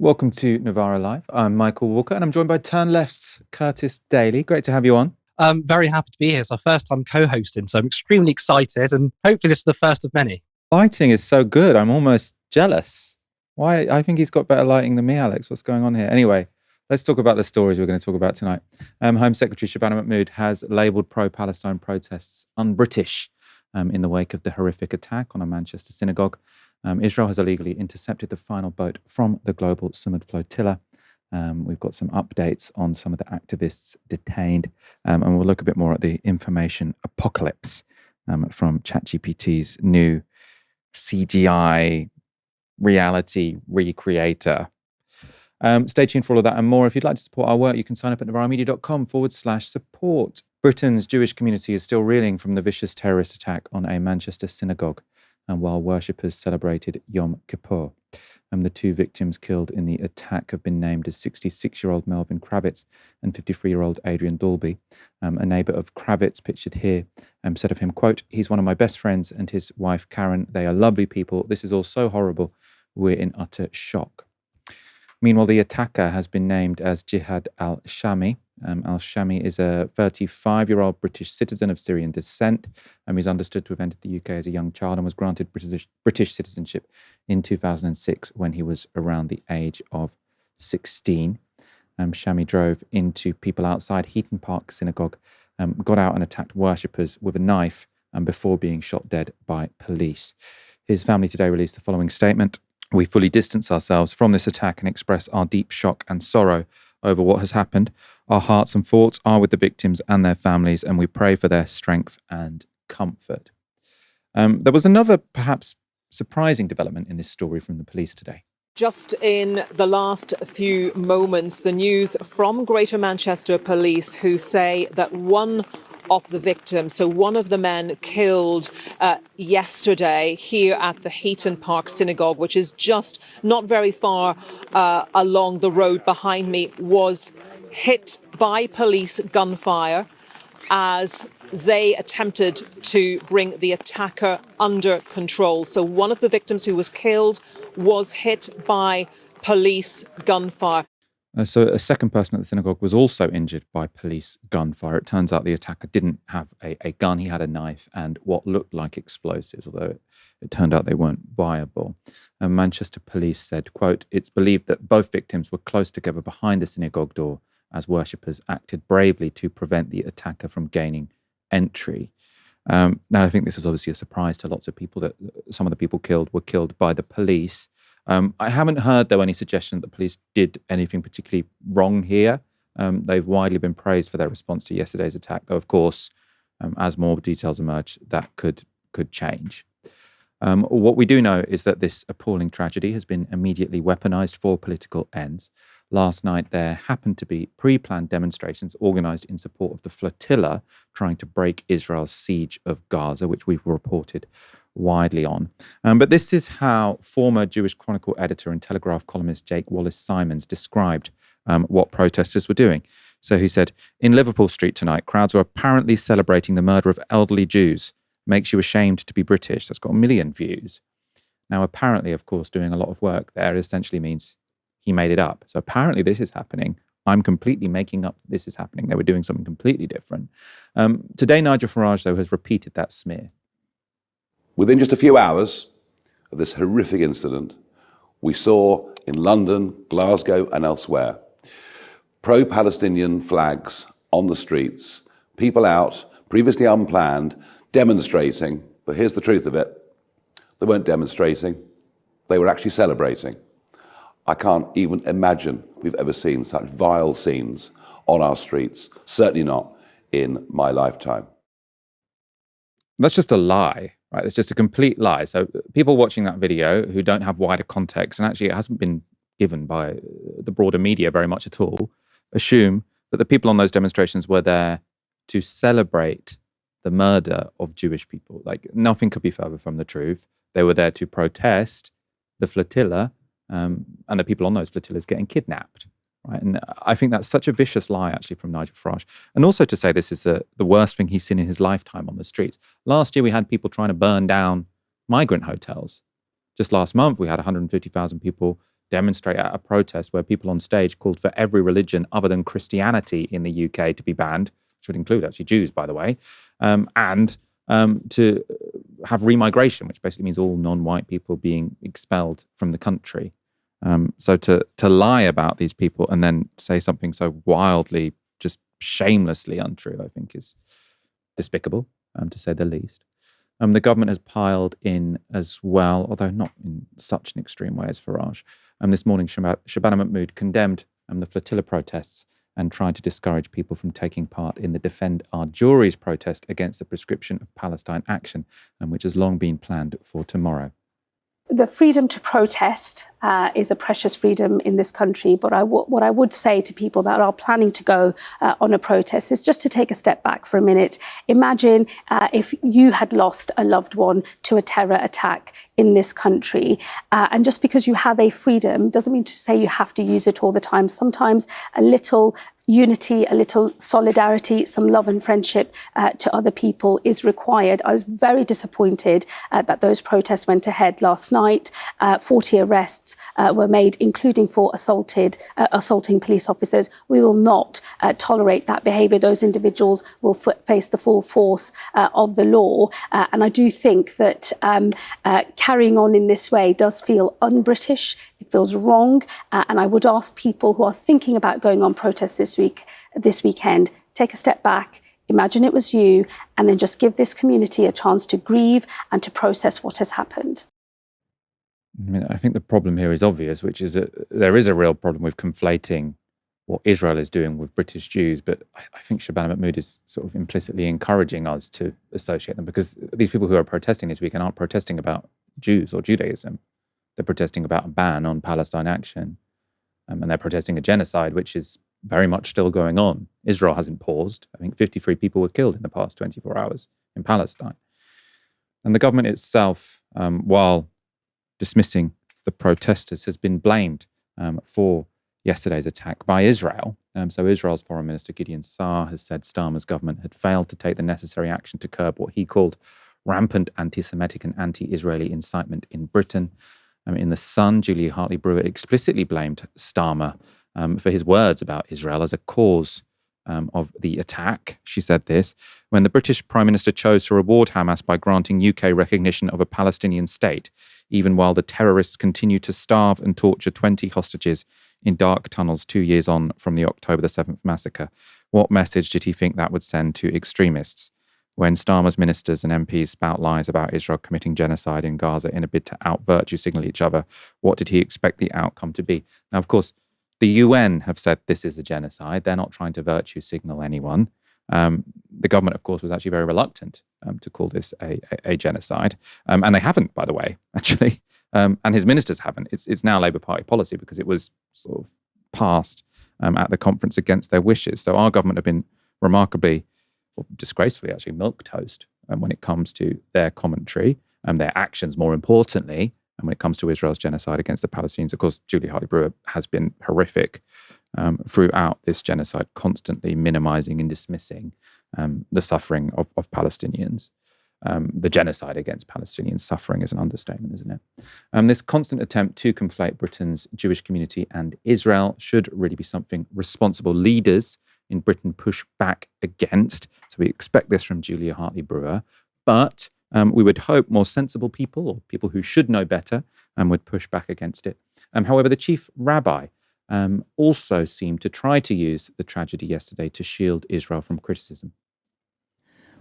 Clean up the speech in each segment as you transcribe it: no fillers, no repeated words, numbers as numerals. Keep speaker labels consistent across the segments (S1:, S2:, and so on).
S1: Welcome to Novara Live. I'm Michael Walker and I'm joined by Turn Left's Curtis Daly. Great to have you on.
S2: I'm very happy to be here. It's our first time co-hosting, so I'm extremely excited and hopefully this is the first of many.
S1: Lighting is so good. I'm almost jealous. Why? I think he's got better lighting than me, Alex. What's going on here? Anyway, let's talk about the stories we're going to talk about tonight. Home Secretary Shabana Mahmood has labelled pro-Palestine protests un-British in the wake of the horrific attack on a Manchester synagogue. Israel has illegally intercepted the final boat from the Global Sumud Flotilla. We've got some updates on some of the activists detained, and we'll look a bit more at the information apocalypse from ChatGPT's new CGI reality recreator. Stay tuned for all of that and more. If you'd like to support our work, you can sign up at novaramedia.com/support. Britain's Jewish community is still reeling from the vicious terrorist attack on a Manchester synagogue, and while worshippers celebrated Yom Kippur. The two victims killed in the attack have been named as 66-year-old Melvin Kravitz and 53-year-old Adrian Dalby. A neighbour of Kravitz, pictured here, said of him, quote, "He's one of my best friends and his wife Karen. They are lovely people. This is all so horrible. We're in utter shock." Meanwhile, the attacker has been named as Jihad al-Shami. Al-Shami is a 35-year-old British citizen of Syrian descent. He's understood to have entered the UK as a young child and was granted British citizenship in 2006 when he was around the age of 16. Shami drove into people outside Heaton Park Synagogue, got out and attacked worshippers with a knife before being shot dead by police. His family today released the following statement. "We fully distance ourselves from this attack and express our deep shock and sorrow over what has happened. Our hearts and thoughts are with the victims and their families, and we pray for their strength and comfort." There was another perhaps surprising development in this story from the police today.
S3: Just in the last few moments, the news from Greater Manchester Police, who say that one of the victims, so one of the men killed yesterday here at the Heaton Park Synagogue, which is just not very far along the road behind me, was hit by police gunfire as they attempted to bring the attacker under control. So one of the victims who was killed was hit by police gunfire.
S1: So a second person at the synagogue was also injured by police gunfire. It turns out the attacker didn't have a gun. He had a knife and what looked like explosives, although it turned out they weren't viable. Manchester police said, quote, "It's believed that both victims were close together behind the synagogue door as worshippers acted bravely to prevent the attacker from gaining entry." Now, I think this was obviously a surprise to lots of people that some of the people killed were killed by the police. I haven't heard, though, any suggestion that the police did anything particularly wrong here. They've widely been praised for their response to yesterday's attack, though, of course, as more details emerge, that could change. What we do know is that this appalling tragedy has been immediately weaponized for political ends. Last night, there happened to be pre-planned demonstrations organized in support of the flotilla trying to break Israel's siege of Gaza, which we've reported widely on. But this is how former Jewish Chronicle editor and Telegraph columnist Jake Wallace-Simons described what protesters were doing. So he said, "In Liverpool Street tonight, crowds are apparently celebrating the murder of elderly Jews. Makes you ashamed to be British." That's got 1 million views. Now, apparently, of course, doing a lot of work there essentially means he made it up. So apparently this is happening. I'm completely making up this is happening. They were doing something completely different. Today, Nigel Farage, though, has repeated that smear.
S4: Within just a few hours of this horrific incident, we saw in London, Glasgow and elsewhere, pro-Palestinian flags on the streets, people out, previously unplanned, demonstrating. But here's the truth of it. They weren't demonstrating. They were actually celebrating. I can't even imagine we've ever seen such vile scenes on our streets, certainly not in my lifetime.
S1: That's just a lie, right? It's just a complete lie. So people watching that video who don't have wider context, and actually it hasn't been given by the broader media very much at all, assume that the people on those demonstrations were there to celebrate the murder of Jewish people. Like, nothing could be further from the truth. They were there to protest the flotilla and the people on those flotillas getting kidnapped. Right? And I think that's such a vicious lie, actually, from Nigel Farage. And also to say this is the worst thing he's seen in his lifetime on the streets. Last year, we had people trying to burn down migrant hotels. Just last month, we had 150,000 people demonstrate at a protest where people on stage called for every religion other than Christianity in the UK to be banned, which would include actually Jews, by the way, and to have remigration, which basically means all non-white people being expelled from the country. So to lie about these people and then say something so wildly, just shamelessly untrue, I think is despicable, to say the least. The government has piled in as well, although not in such an extreme way as Farage. This morning, Shabana Mahmood condemned the Flotilla protests and tried to discourage people from taking part in the Defend Our Juries protest against the prescription of Palestine action, which has long been planned for tomorrow.
S5: The freedom to protest is a precious freedom in this country. But what I would say to people that are planning to go on a protest is just to take a step back for a minute. Imagine if you had lost a loved one to a terror attack in this country. And just because you have a freedom doesn't mean to say you have to use it all the time. Sometimes a little unity, a little solidarity, some love and friendship to other people is required. I was very disappointed that those protests went ahead last night. 40 arrests were made, including for assaulting police officers. We will not tolerate that behaviour. Those individuals will face the full force of the law. And I do think that carrying on in this way does feel un-British. It feels wrong. And I would ask people who are thinking about going on protest this weekend, take a step back, imagine it was you, and then just give this community a chance to grieve and to process what has happened.
S1: I mean, I think the problem here is obvious, which is that there is a real problem with conflating what Israel is doing with British Jews. But I think Shabana Mahmood is sort of implicitly encouraging us to associate them, because these people who are protesting this weekend aren't protesting about Jews or Judaism. They're protesting about a ban on Palestine action. And they're protesting a genocide, which is very much still going on. Israel hasn't paused. I think 53 people were killed in the past 24 hours in Palestine. And the government itself, while dismissing the protesters, has been blamed for yesterday's attack by Israel. So Israel's Foreign Minister Gideon Saar has said Starmer's government had failed to take the necessary action to curb what he called rampant anti-Semitic and anti-Israeli incitement in Britain. In The Sun, Julia Hartley-Brewer explicitly blamed Starmer for his words about Israel as a cause of the attack. She said this: when the British Prime Minister chose to reward Hamas by granting UK recognition of a Palestinian state, even while the terrorists continue to starve and torture 20 hostages in dark tunnels 2 years on from the October the 7th massacre, what message did he think that would send to extremists? When Starmer's ministers and MPs spout lies about Israel committing genocide in Gaza in a bid to out-virtue signal each other, what did he expect the outcome to be? Now, of course, the UN have said this is a genocide. They're not trying to virtue signal anyone. The government, of course, was actually very reluctant to call this a genocide. And they haven't, by the way, actually. And his ministers haven't. It's now Labour Party policy because it was sort of passed at the conference against their wishes. So our government have been remarkably, or disgracefully actually, milquetoast when it comes to their commentary and their actions, more importantly. And when it comes to Israel's genocide against the Palestinians, of course, Julia Hartley-Brewer has been horrific throughout this genocide, constantly minimizing and dismissing the suffering of Palestinians. The genocide against Palestinian suffering is an understatement, isn't it? This constant attempt to conflate Britain's Jewish community and Israel should really be something responsible leaders in Britain push back against. So we expect this from Julia Hartley-Brewer. But we would hope more sensible people, or people who should know better, would push back against it. However, the chief rabbi also seemed to try to use the tragedy yesterday to shield Israel from criticism.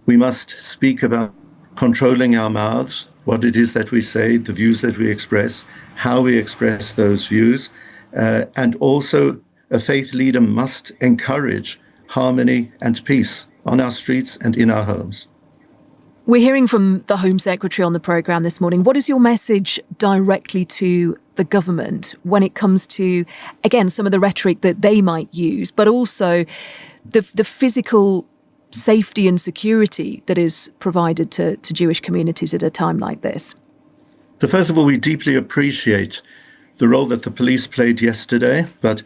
S6: We must speak about controlling our mouths, what it is that we say, the views that we express, how we express those views, and also a faith leader must encourage harmony and peace on our streets and in our homes.
S7: We're hearing from the Home Secretary on the programme this morning. What is your message directly to the government when it comes to, again, some of the rhetoric that they might use, but also the physical safety and security that is provided to Jewish communities at a time like this?
S6: So first of all, we deeply appreciate the role that the police played yesterday, but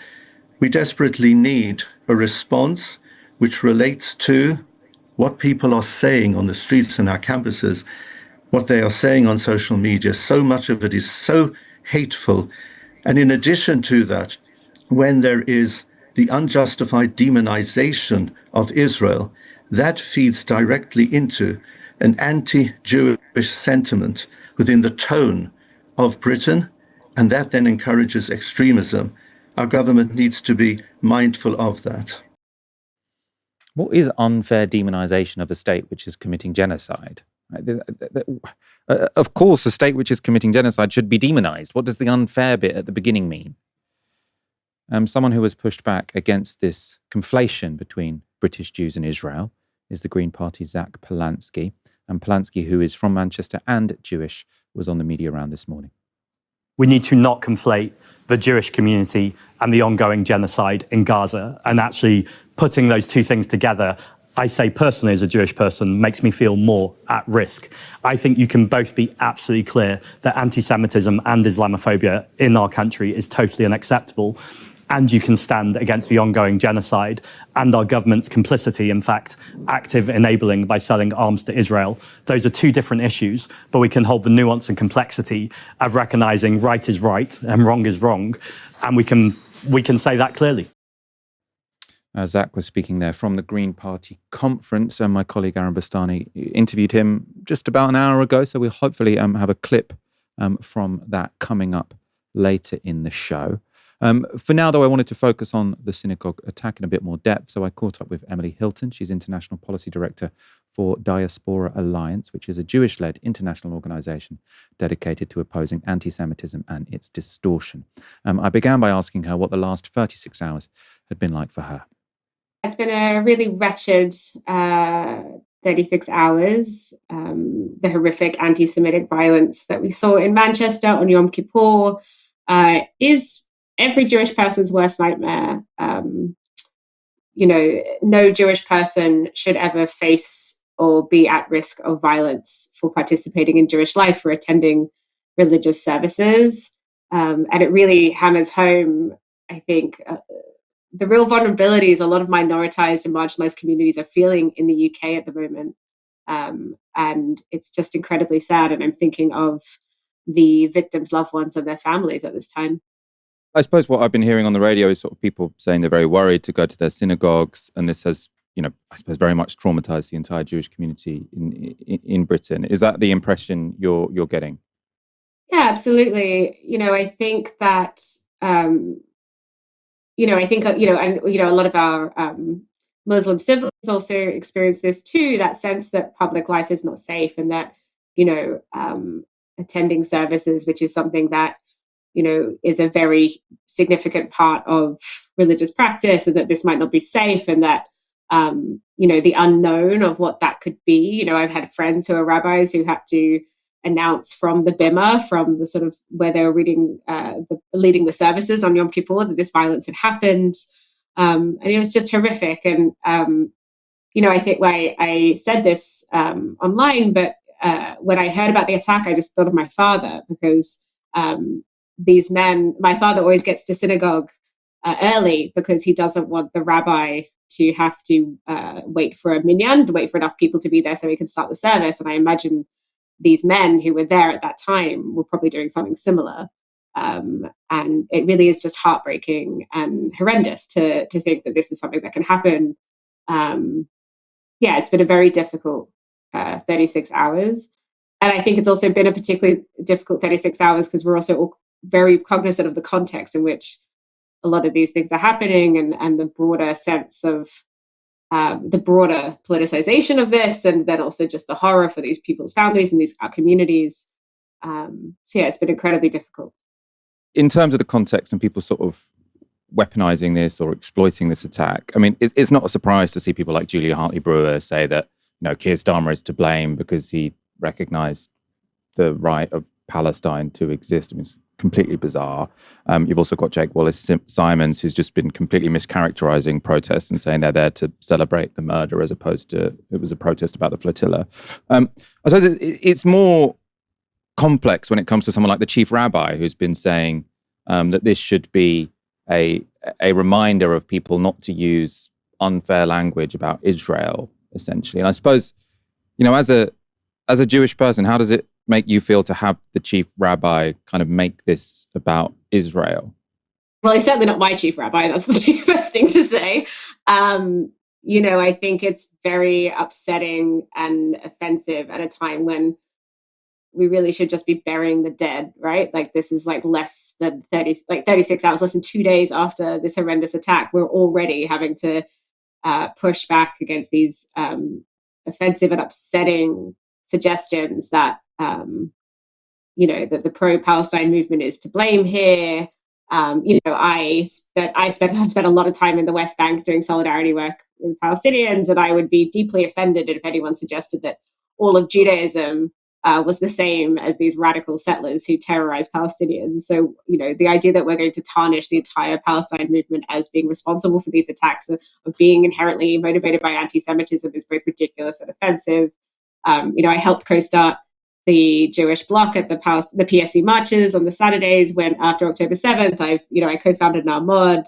S6: we desperately need a response which relates to what people are saying on the streets and our campuses, what they are saying on social media. So much of it is so hateful And in addition to that, when there is the unjustified demonization of Israel, that feeds directly into an anti-Jewish sentiment within the tone of Britain, and that then encourages extremism. Our government needs to be mindful of that.
S1: What is unfair demonization of a state which is committing genocide? Of course, a state which is committing genocide should be demonized. What does the unfair bit at the beginning mean? Someone who has pushed back against this conflation between British Jews and Israel is the Green Party's Zack Polanski. And Polanski, who is from Manchester and Jewish, was on the media round this morning.
S8: We need to not conflate the Jewish community and the ongoing genocide in Gaza. And actually putting those two things together, I say personally as a Jewish person, makes me feel more at risk. I think you can both be absolutely clear that anti-Semitism and Islamophobia in our country is totally unacceptable. And you can stand against the ongoing genocide and our government's complicity, in fact, active enabling by selling arms to Israel. Those are two different issues, but we can hold the nuance and complexity of recognizing right is right and wrong is wrong. And we can say that clearly.
S1: Zack was speaking there from the Green Party conference, and my colleague Aaron Bastani interviewed him just about an hour ago. So we'll hopefully have a clip from that coming up later in the show. For now, though, I wanted to focus on the synagogue attack in a bit more depth. So I caught up with Emily Hilton. She's International Policy Director for Diaspora Alliance, which is a Jewish-led international organisation dedicated to opposing anti-Semitism and its distortion. I began by asking her what the last 36 hours had been like for her.
S9: It's been a really wretched 36 hours. The horrific anti-Semitic violence that we saw in Manchester on Yom Kippur is every Jewish person's worst nightmare. No Jewish person should ever face or be at risk of violence for participating in Jewish life, for attending religious services. And it really hammers home, I think, the real vulnerabilities a lot of minoritized and marginalized communities are feeling in the UK at the moment. And it's just incredibly sad. And I'm thinking of the victims' loved ones and their families at this time.
S1: I suppose what I've been hearing on the radio is sort of people saying they're very worried to go to their synagogues, and this has, I suppose, very much traumatized the entire Jewish community in Britain. Is that the impression you're getting?
S9: Yeah, absolutely. I think that, a lot of our Muslim siblings also experience this too, that sense that public life is not safe, and that, attending services, which is something that, is a very significant part of religious practice, and that this might not be safe, and that, the unknown of what that could be. I've had friends who are rabbis who had to announce from the bima, from the sort of where they were leading the services on Yom Kippur, that this violence had happened. And it was just horrific. And, I think I said this online, but when I heard about the attack, I just thought of my father, because these men, my father always gets to synagogue early because he doesn't want the rabbi to have to wait for a minyan, to wait for enough people to be there so he can start the service. And I imagine these men who were there at that time were probably doing something similar. And it really is just heartbreaking and horrendous to think that this is something that can happen. It's been a very difficult 36 hours. And I think it's also been a particularly difficult 36 hours because we're also all very cognizant of the context in which a lot of these things are happening, and the broader sense of the broader politicization of this, and then also just the horror for these people's families and these communities. It's been incredibly difficult.
S1: In terms of the context and people sort of weaponizing this or exploiting this attack, I mean, it's not a surprise to see people like Julia Hartley-Brewer say that, Keir Starmer is to blame because he recognized the right of Palestine to exist. I mean, it's completely bizarre. You've also got Jake Wallace-Simons, who's just been completely mischaracterizing protests and saying they're there to celebrate the murder as opposed to it was a protest about the flotilla. I suppose it's more complex when it comes to someone like the chief rabbi, who's been saying that this should be a reminder of people not to use unfair language about Israel, essentially. And I suppose, as a Jewish person, how does it make you feel to have the chief rabbi kind of make this about Israel?
S9: Well, he's certainly not my chief rabbi. That's the first thing to say. I think it's very upsetting and offensive at a time when we really should just be burying the dead, right? Like, this is like less than 36 hours, less than 2 days after this horrendous attack. We're already having to push back against these offensive and upsetting suggestions that, that the pro-Palestine movement is to blame here. I've spent a lot of time in the West Bank doing solidarity work with Palestinians, and I would be deeply offended if anyone suggested that all of Judaism was the same as these radical settlers who terrorize Palestinians. So, the idea that we're going to tarnish the entire Palestine movement as being responsible for these attacks of being inherently motivated by anti-Semitism is both ridiculous and offensive. I helped co-start the Jewish bloc at the PSC marches on the Saturdays when, after October 7th, I co-founded Na'amod,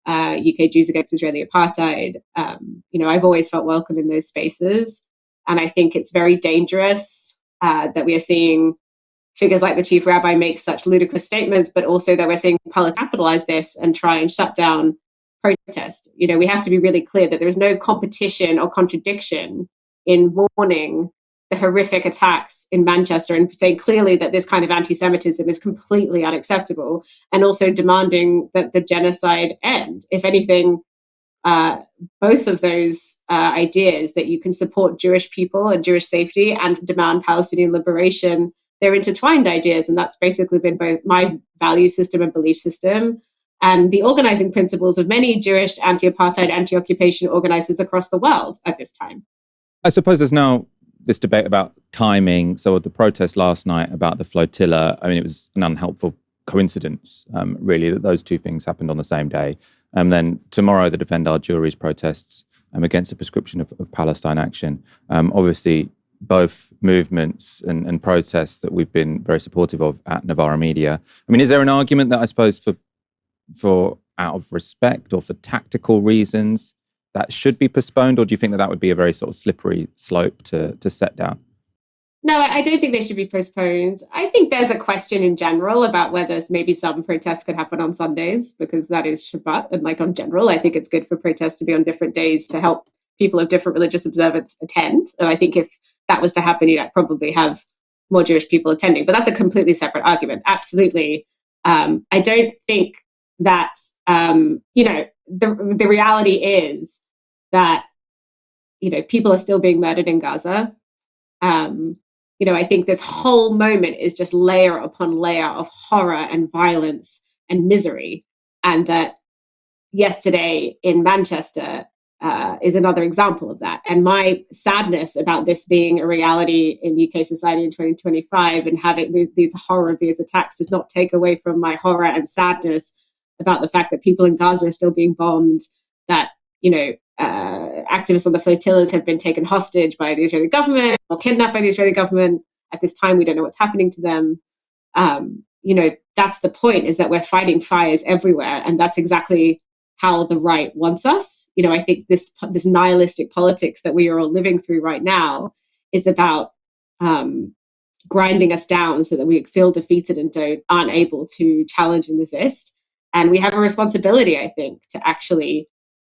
S9: UK Jews Against Israeli Apartheid. I've always felt welcome in those spaces. And I think it's very dangerous that we are seeing figures like the chief rabbi make such ludicrous statements, but also that we're seeing politics capitalize this and try and shut down protest. We have to be really clear that there is no competition or contradiction in warning the horrific attacks in Manchester and saying clearly that this kind of anti-Semitism is completely unacceptable, and also demanding that the genocide end. If anything, both of those ideas, that you can support Jewish people and Jewish safety and demand Palestinian liberation, they're intertwined ideas. And that's basically been both my value system and belief system, and the organizing principles of many Jewish anti-apartheid, anti-occupation organizers across the world at this time.
S1: I suppose there's now this debate about timing. So the protest last night about the flotilla, I mean, it was an unhelpful coincidence, really, that those two things happened on the same day. And then tomorrow, the Defend Our Juries protests against the prescription of Palestine action. Obviously, both movements and protests that we've been very supportive of at Novara Media. I mean, is there an argument that I suppose for out of respect or for tactical reasons that should be postponed, or do you think that would be a very sort of slippery slope to set down?
S9: No, I don't think they should be postponed. I think there's a question in general about whether maybe some protests could happen on Sundays, because that is Shabbat. And on general, I think it's good for protests to be on different days to help people of different religious observance attend. And I think if that was to happen, you'd probably have more Jewish people attending. But that's a completely separate argument. Absolutely. I don't think that, the reality is that, people are still being murdered in Gaza. I think this whole moment is just layer upon layer of horror and violence and misery. And that yesterday in Manchester is another example of that. And my sadness about this being a reality in UK society in 2025 and having the horror of these attacks does not take away from my horror and sadness about the fact that people in Gaza are still being bombed, that, activists on the flotillas have been taken hostage by the Israeli government or kidnapped by the Israeli government. At this time, we don't know what's happening to them. That's the point, is that we're fighting fires everywhere. And that's exactly how the right wants us. I think this nihilistic politics that we are all living through right now is about grinding us down so that we feel defeated and aren't able to challenge and resist. And we have a responsibility, I think, to actually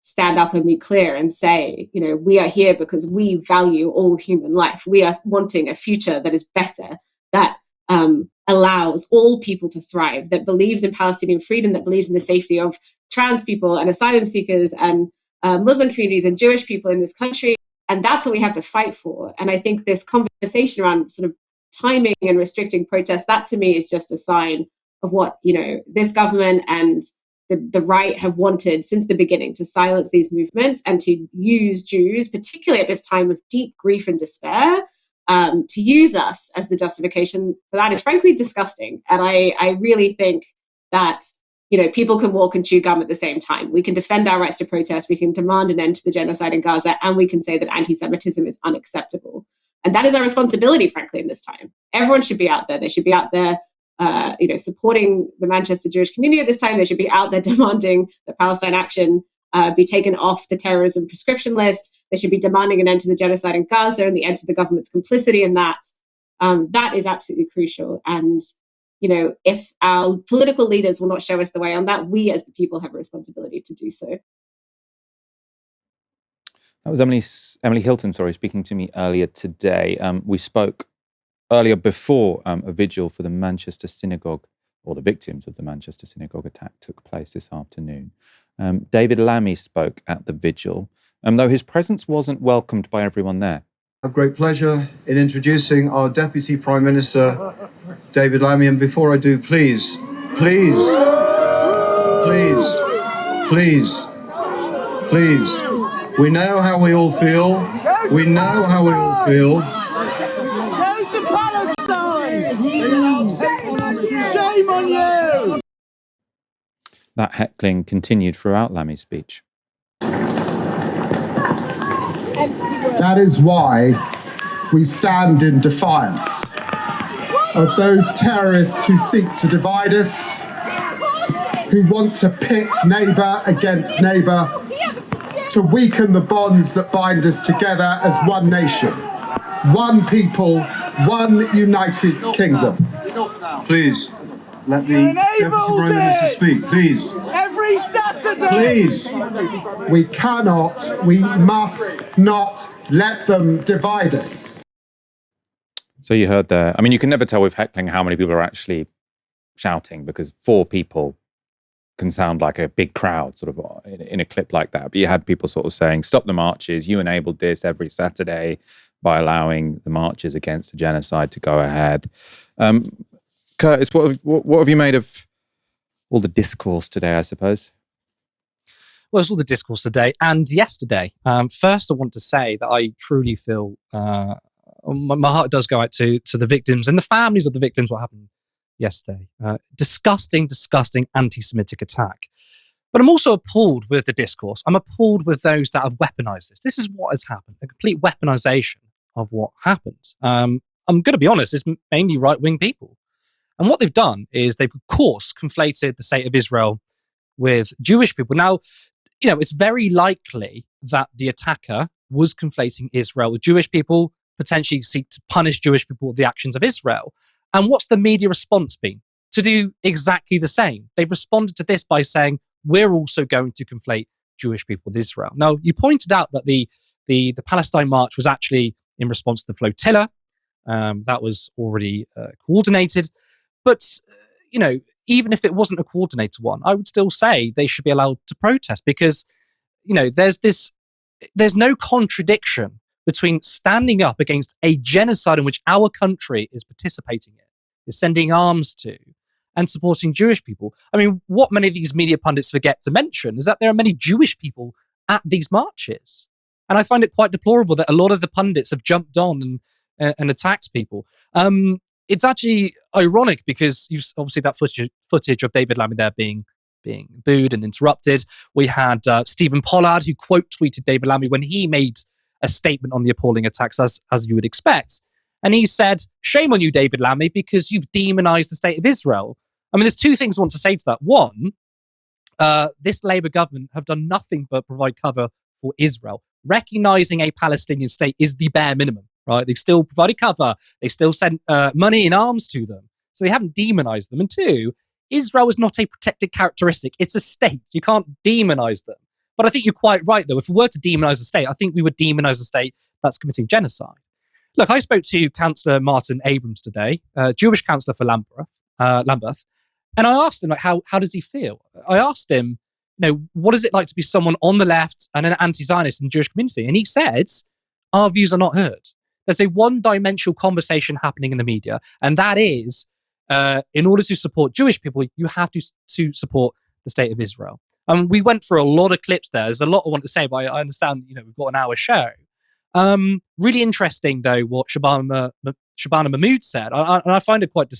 S9: stand up and be clear and say, we are here because we value all human life. We are wanting a future that is better, that allows all people to thrive, that believes in Palestinian freedom, that believes in the safety of trans people and asylum seekers and Muslim communities and Jewish people in this country. And that's what we have to fight for. And I think this conversation around sort of timing and restricting protests, that to me is just a sign of what, this government and the right have wanted since the beginning, to silence these movements and to use Jews, particularly at this time of deep grief and despair, to use us as the justification for that is frankly disgusting. And I really think that, people can walk and chew gum at the same time. We can defend our rights to protest, we can demand an end to the genocide in Gaza, and we can say that anti-Semitism is unacceptable. And that is our responsibility, frankly, in this time. Everyone should be out there. They should be out there supporting the Manchester Jewish community at this time. They should be out there demanding that Palestine action be taken off the terrorism prescription list. They should be demanding an end to the genocide in Gaza and the end to the government's complicity in that. That is absolutely crucial. And, if our political leaders will not show us the way on that, we as the people have a responsibility to do so.
S1: That was Emily Hilton, speaking to me earlier today. We spoke earlier before a vigil for the Manchester Synagogue, or the victims of the Manchester Synagogue attack, took place this afternoon. David Lammy spoke at the vigil, though his presence wasn't welcomed by everyone there.
S10: I have great pleasure in introducing our Deputy Prime Minister, David Lammy. And before I do, please, we know how we all feel.
S11: Go to Palestine! Shame on you!
S1: That heckling continued throughout Lammy's speech.
S12: That is why we stand in defiance of those terrorists who seek to divide us, who want to pit neighbour against neighbour, to weaken the bonds that bind us together as one nation, one people, one united kingdom.
S10: Please, let the Deputy Prime Minister speak, please.
S11: Every Saturday!
S10: Please.
S12: We must not let them divide us.
S1: So you heard there. I mean, you can never tell with heckling how many people are actually shouting, because 4 people can sound like a big crowd sort of in a clip like that. But you had people sort of saying, stop the marches. You enabled this every Saturday by allowing the marches against the genocide to go ahead. Curtis, what have you made of all the discourse today, I suppose?
S2: Well, it's all the discourse today and yesterday. First, I want to say that I truly feel my heart does go out to the victims and the families of the victims, what happened yesterday. Disgusting anti-Semitic attack. But I'm also appalled with the discourse. I'm appalled with those that have weaponized this. This is what has happened, a complete weaponization of what happened. I'm going to be honest, it's mainly right-wing people. And what they've done is they've, of course, conflated the state of Israel with Jewish people. Now, it's very likely that the attacker was conflating Israel with Jewish people, potentially seek to punish Jewish people with the actions of Israel. And what's the media response been? To do exactly the same. They've responded to this by saying, we're also going to conflate Jewish people with Israel. Now, you pointed out that the Palestine march was actually in response to the flotilla. That was already coordinated. But, even if it wasn't a coordinated one, I would still say they should be allowed to protest because, there's no contradiction between standing up against a genocide in which our country is participating in, is sending arms to, and supporting Jewish people. I mean, what many of these media pundits forget to mention is that there are many Jewish people at these marches. And I find it quite deplorable that a lot of the pundits have jumped on and attacked people. It's actually ironic because you obviously that footage of David Lammy there being booed and interrupted. We had Stephen Pollard, who quote tweeted David Lammy when he made a statement on the appalling attacks, as you would expect. And he said, shame on you, David Lammy, because you've demonized the state of Israel. I mean, there's 2 things I want to say to that. One, this Labour government have done nothing but provide cover for Israel. Recognizing a Palestinian state is the bare minimum, right? They've still provided cover. They still sent money and arms to them. So they haven't demonized them. And 2, Israel is not a protected characteristic. It's a state. You can't demonize them. But I think you're quite right, though. If we were to demonize a state, I think we would demonize a state that's committing genocide. Look, I spoke to Councillor Martin Abrams today, Jewish councillor for Lambeth, and I asked him, how does he feel? I asked him, what is it like to be someone on the left and an anti-Zionist in the Jewish community? And he said, our views are not heard. There's a one-dimensional conversation happening in the media, and that is, in order to support Jewish people, you have to support the state of Israel. We went through a lot of clips there. There's a lot I want to say, but I understand, we've got an hour show. Really interesting, though, what Shabana Mahmood said, and I find it quite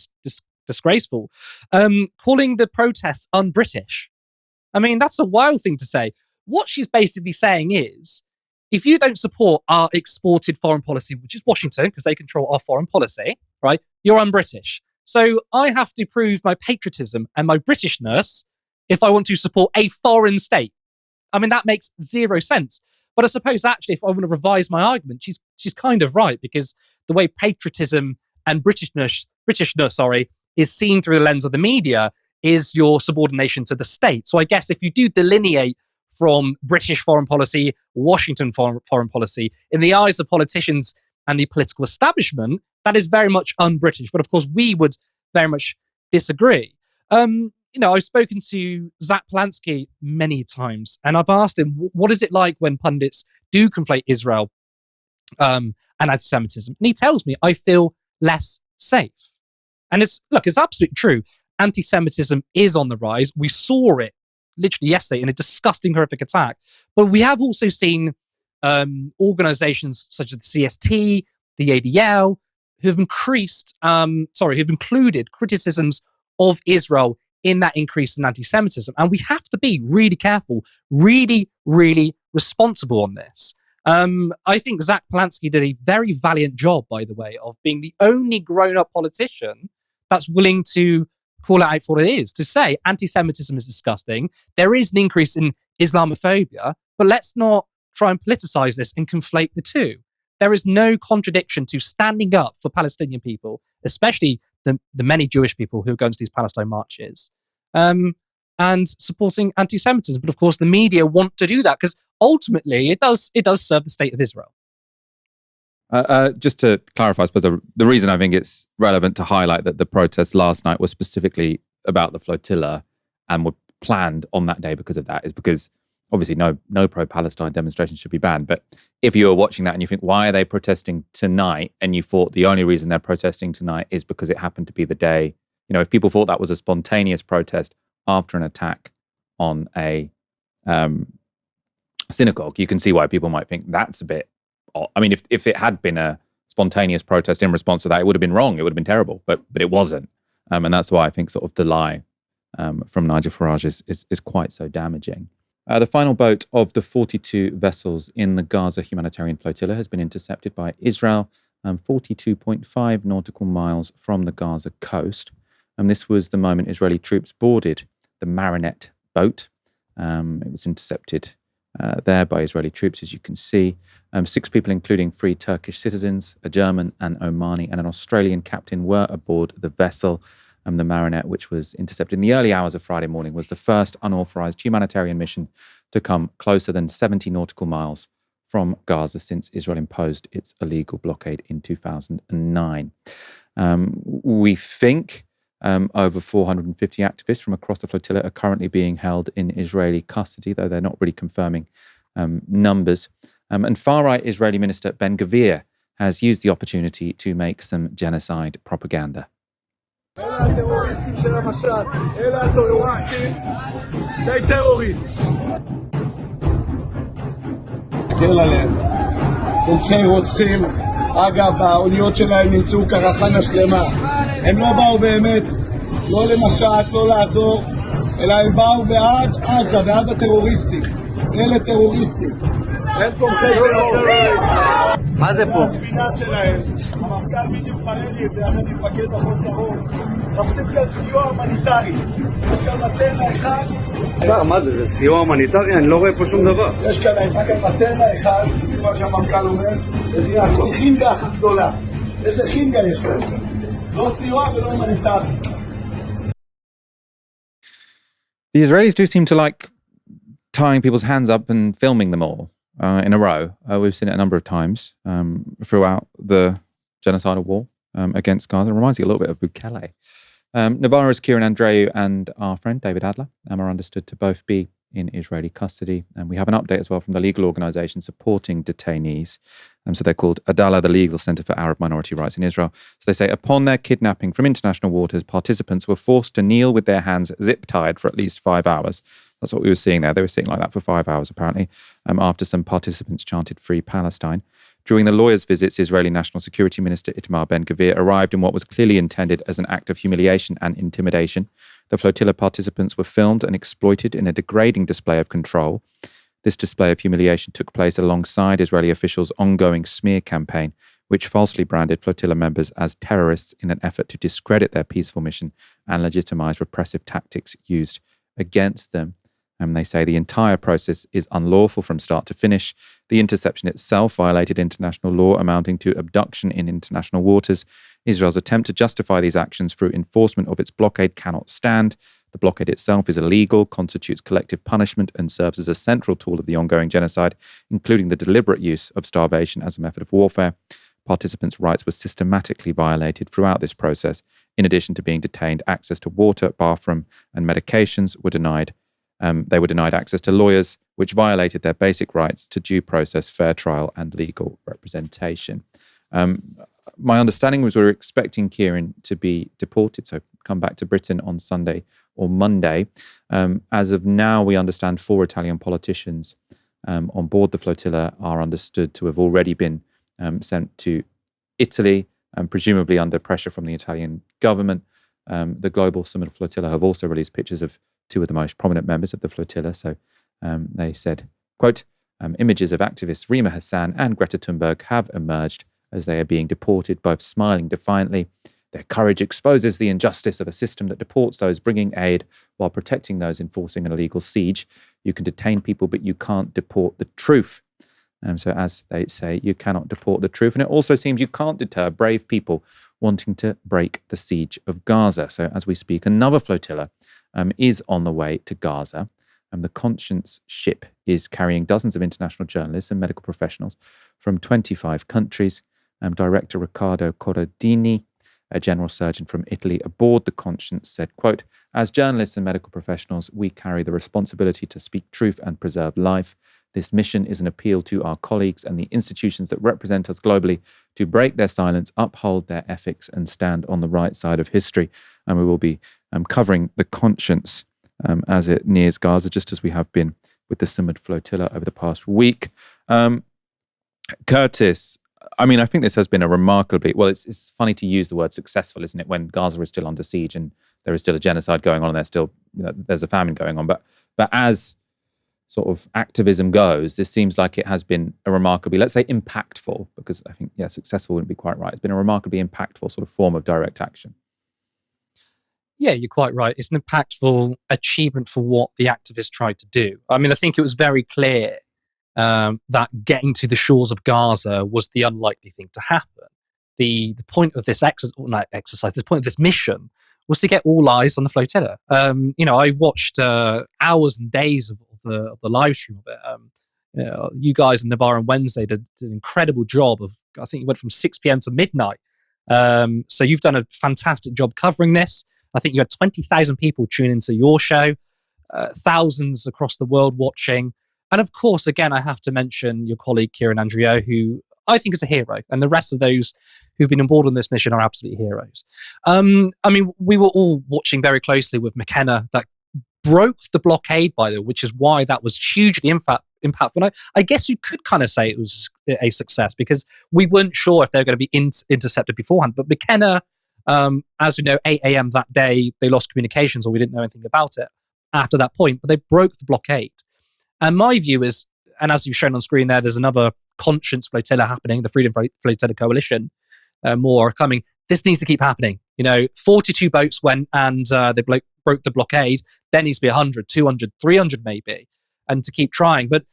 S2: disgraceful, calling the protests un-British. I mean, that's a wild thing to say. What she's basically saying is, if you don't support our exported foreign policy, which is Washington, because they control our foreign policy, right, you're un-British. So I have to prove my patriotism and my Britishness if I want to support a foreign state. I mean, that makes 0 sense. But I suppose actually, if I want to revise my argument, she's kind of right, because the way patriotism and Britishness, is seen through the lens of the media, is your subordination to the state. So I guess if you do delineate from British foreign policy, Washington foreign policy, in the eyes of politicians and the political establishment, that is very much un-British. But of course, we would very much disagree. I've spoken to Zack Polanski many times, and I've asked him, what is it like when pundits do conflate Israel and anti-Semitism? And he tells me, I feel less safe. And it's absolutely true. Anti-Semitism is on the rise. We saw it literally yesterday in a disgusting, horrific attack. But we have also seen organizations such as the CST, the ADL, who've included criticisms of Israel in that increase in anti-Semitism. And we have to be really careful, really, really responsible on this. I think Zack Polanski did a very valiant job, by the way, of being the only grown-up politician that's willing to call it out for what it is, to say anti-Semitism is disgusting. There is an increase in Islamophobia, but let's not try and politicize this and conflate the two. There is no contradiction to standing up for Palestinian people, especially the many Jewish people who are going to these Palestine marches, and supporting anti-Semitism. But of course, the media want to do that because ultimately it does serve the state of Israel.
S1: Just to clarify, I suppose the reason I think it's relevant to highlight that the protests last night were specifically about the flotilla and were planned on that day because of that is because obviously no pro-Palestine demonstrations should be banned. But if you were watching that and you think, why are they protesting tonight? And you thought the only reason they're protesting tonight is because it happened to be the day, if people thought that was a spontaneous protest after an attack on a synagogue, you can see why people might think that's a bit. I mean, if it had been a spontaneous protest in response to that, it would have been wrong. It would have been terrible, but it wasn't. And that's why I think sort of the lie from Nigel Farage is quite so damaging. The final boat of the 42 vessels in the Gaza humanitarian flotilla has been intercepted by Israel, 42.5 nautical miles from the Gaza coast. And this was the moment Israeli troops boarded the Marinette boat. It was intercepted there by Israeli troops, as you can see. 6 people, including 3 Turkish citizens, a German, an Omani, and an Australian captain, were aboard the vessel. The Marinette, which was intercepted in the early hours of Friday morning, was the first unauthorized humanitarian mission to come closer than 70 nautical miles from Gaza since Israel imposed its illegal blockade in 2009. We think over 450 activists from across the flotilla are currently being held in Israeli custody, though they're not really confirming numbers. And far-right Israeli Minister Ben-Gvir has used the opportunity to make some genocide propaganda.
S11: אלה הטרוריסטים של המשט, אלה הטרוריסטים, די טרוריסט. תקל עליהם, תומכי רוצחים, אגב, האוניות שלהם נמצאו קרחנה שלמה. הם לא באו באמת, לא למשט, לא לעזור, אלא הם באו בעד עזה, בעד הטרוריסטים. אלה טרוריסטים. הם תומכי טרור. מה זה פה? הספינה שלהם, המפכ"ל בדיוק מראה לי את זה, יחד עם מפקד מחוז דרום. מחפשים כאן סיוע הומניטרי. יש כאן מטרנה אחד. מה זה? זה סיוע הומניטרי? אני לא רואה פה שום דבר. יש כאן מטרנה אחד, לפי מה שהמפכ"ל אומר, ונראה כל חינגה אחת גדולה. איזה חינגה יש כאן? לא סיוע ולא הומניטרי.
S1: The Israelis do seem to like tying people's hands up and filming them all. In a row. We've seen it a number of times throughout the genocidal war against Gaza. It reminds you a little bit of Bukele. Novara's Kieran Andreou and our friend David Adler are understood to both be in Israeli custody. And we have an update as well from the legal organisation supporting detainees. So they're called Adala, the Legal Centre for Arab Minority Rights in Israel. So they say upon their kidnapping from international waters, participants were forced to kneel with their hands zip-tied for at least 5 hours. That's what we were seeing there. They were sitting like that for 5 hours, apparently, after some participants chanted Free Palestine. During the lawyers' visits, Israeli National Security Minister Itamar Ben-Gvir arrived in what was clearly intended as an act of humiliation and intimidation. The flotilla participants were filmed and exploited in a degrading display of control. This display of humiliation took place alongside Israeli officials' ongoing smear campaign, which falsely branded flotilla members as terrorists in an effort to discredit their peaceful mission and legitimize repressive tactics used against them. And they say the entire process is unlawful from start to finish. The interception itself violated international law amounting to abduction in international waters. Israel's attempt to justify these actions through enforcement of its blockade cannot stand. The blockade itself is illegal, constitutes collective punishment, and serves as a central tool of the ongoing genocide, including the deliberate use of starvation as a method of warfare. Participants' rights were systematically violated throughout this process. In addition to being detained, access to water, bathroom, and medications were denied. They were denied access to lawyers, which violated their basic rights to due process, fair trial, and legal representation. My understanding was we were expecting Kieran to be deported, so come back to Britain on Sunday or Monday. As of now, we understand 4 Italian politicians on board the flotilla are understood to have already been sent to Italy, presumably under pressure from the Italian government. The Global Sumud Flotilla have also released pictures of 2 of the most prominent members of the flotilla. So they said, quote, images of activists Rima Hassan and Greta Thunberg have emerged as they are being deported, both smiling defiantly. Their courage exposes the injustice of a system that deports those bringing aid while protecting those enforcing an illegal siege. You can detain people, but you can't deport the truth. So as they say, you cannot deport the truth. And it also seems you can't deter brave people wanting to break the siege of Gaza. So as we speak, another flotilla is on the way to Gaza. The Conscience ship is carrying dozens of international journalists and medical professionals from 25 countries. Director Riccardo Corradini, a general surgeon from Italy aboard the Conscience, said, quote, as journalists and medical professionals, we carry the responsibility to speak truth and preserve life. This mission is an appeal to our colleagues and the institutions that represent us globally to break their silence, uphold their ethics, and stand on the right side of history. And we will be covering the Conscience as it nears Gaza, just as we have been with the Sumud Flotilla over the past week. Curtis, I mean, I think this has been a remarkably, well, it's funny to use the word successful, isn't it, when Gaza is still under siege and there is still a genocide going on and there's a famine going on. But as sort of activism goes, this seems like it has been a remarkably, let's say impactful, because I think, successful wouldn't be quite right. It's been a remarkably impactful sort of form of direct action.
S2: Yeah, you're quite right. It's an impactful achievement for what the activists tried to do. I mean, I think it was very clear that getting to the shores of Gaza was the unlikely thing to happen. The point of this the point of this mission was to get all eyes on the flotilla. I watched hours and days of the live stream of it. You guys in Novara on Wednesday did an incredible job of, I think you went from 6 p.m. to midnight. So you've done a fantastic job covering this. I think you had 20,000 people tune into your show, thousands across the world watching. And of course, again, I have to mention your colleague, Kieran Andriot, who I think is a hero. And the rest of those who've been on board on this mission are absolutely heroes. I mean, we were all watching very closely with McKenna that broke the blockade, by the way, which is why that was hugely impactful. And I guess you could kind of say it was a success because we weren't sure if they were going to be intercepted beforehand. But McKenna, as we know, 8 a.m. that day, they lost communications or we didn't know anything about it after that point. But they broke the blockade. And my view is, and as you've shown on screen there, there's another Conscience Flotilla happening, the Freedom Flotilla Coalition, more coming. This needs to keep happening. 42 boats went and they broke the blockade. There needs to be 100, 200, 300 maybe, and to keep trying. But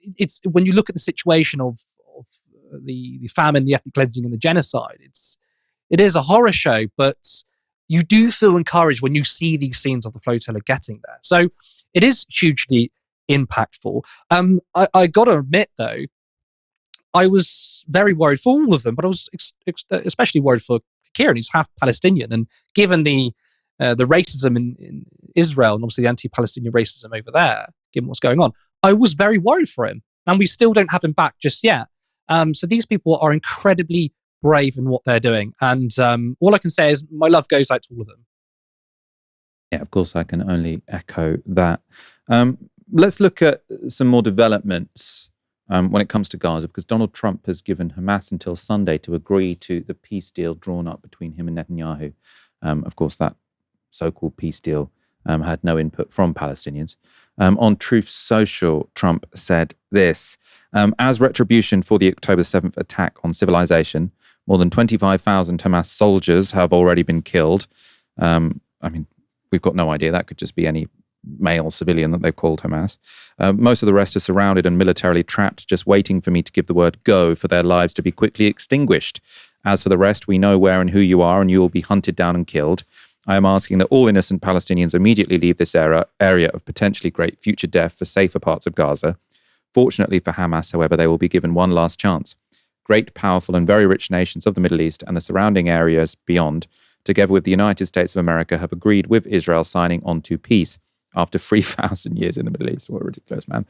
S2: it's when you look at the situation of the famine, the ethnic cleansing, and the genocide, it is a horror show, but you do feel encouraged when you see these scenes of the flotilla getting there. So it is hugely impactful. I got to admit, though, I was very worried for all of them, but I was especially worried for Kieran, who's half Palestinian. And given the racism in Israel and obviously the anti-Palestinian racism over there, given what's going on, I was very worried for him. And we still don't have him back just yet. So these people are incredibly brave in what they're doing. And all I can say is my love goes out to all of them.
S1: Yeah, of course, I can only echo that. Let's look at some more developments when it comes to Gaza, because Donald Trump has given Hamas until Sunday to agree to the peace deal drawn up between him and Netanyahu. Of course, that so-called peace deal had no input from Palestinians. On Truth Social, Trump said this: as retribution for the October 7th attack on civilization, more than 25,000 Hamas soldiers have already been killed. We've got no idea. That could just be any male civilian that they've called Hamas. Most of the rest are surrounded and militarily trapped, just waiting for me to give the word go for their lives to be quickly extinguished. As for the rest, we know where and who you are, and you will be hunted down and killed. I am asking that all innocent Palestinians immediately leave this area of potentially great future death for safer parts of Gaza. Fortunately for Hamas, however, they will be given one last chance. Great, powerful, and very rich nations of the Middle East and the surrounding areas beyond, together with the United States of America, have agreed with Israel signing on to peace after 3,000 years in the Middle East. What a ridiculous man.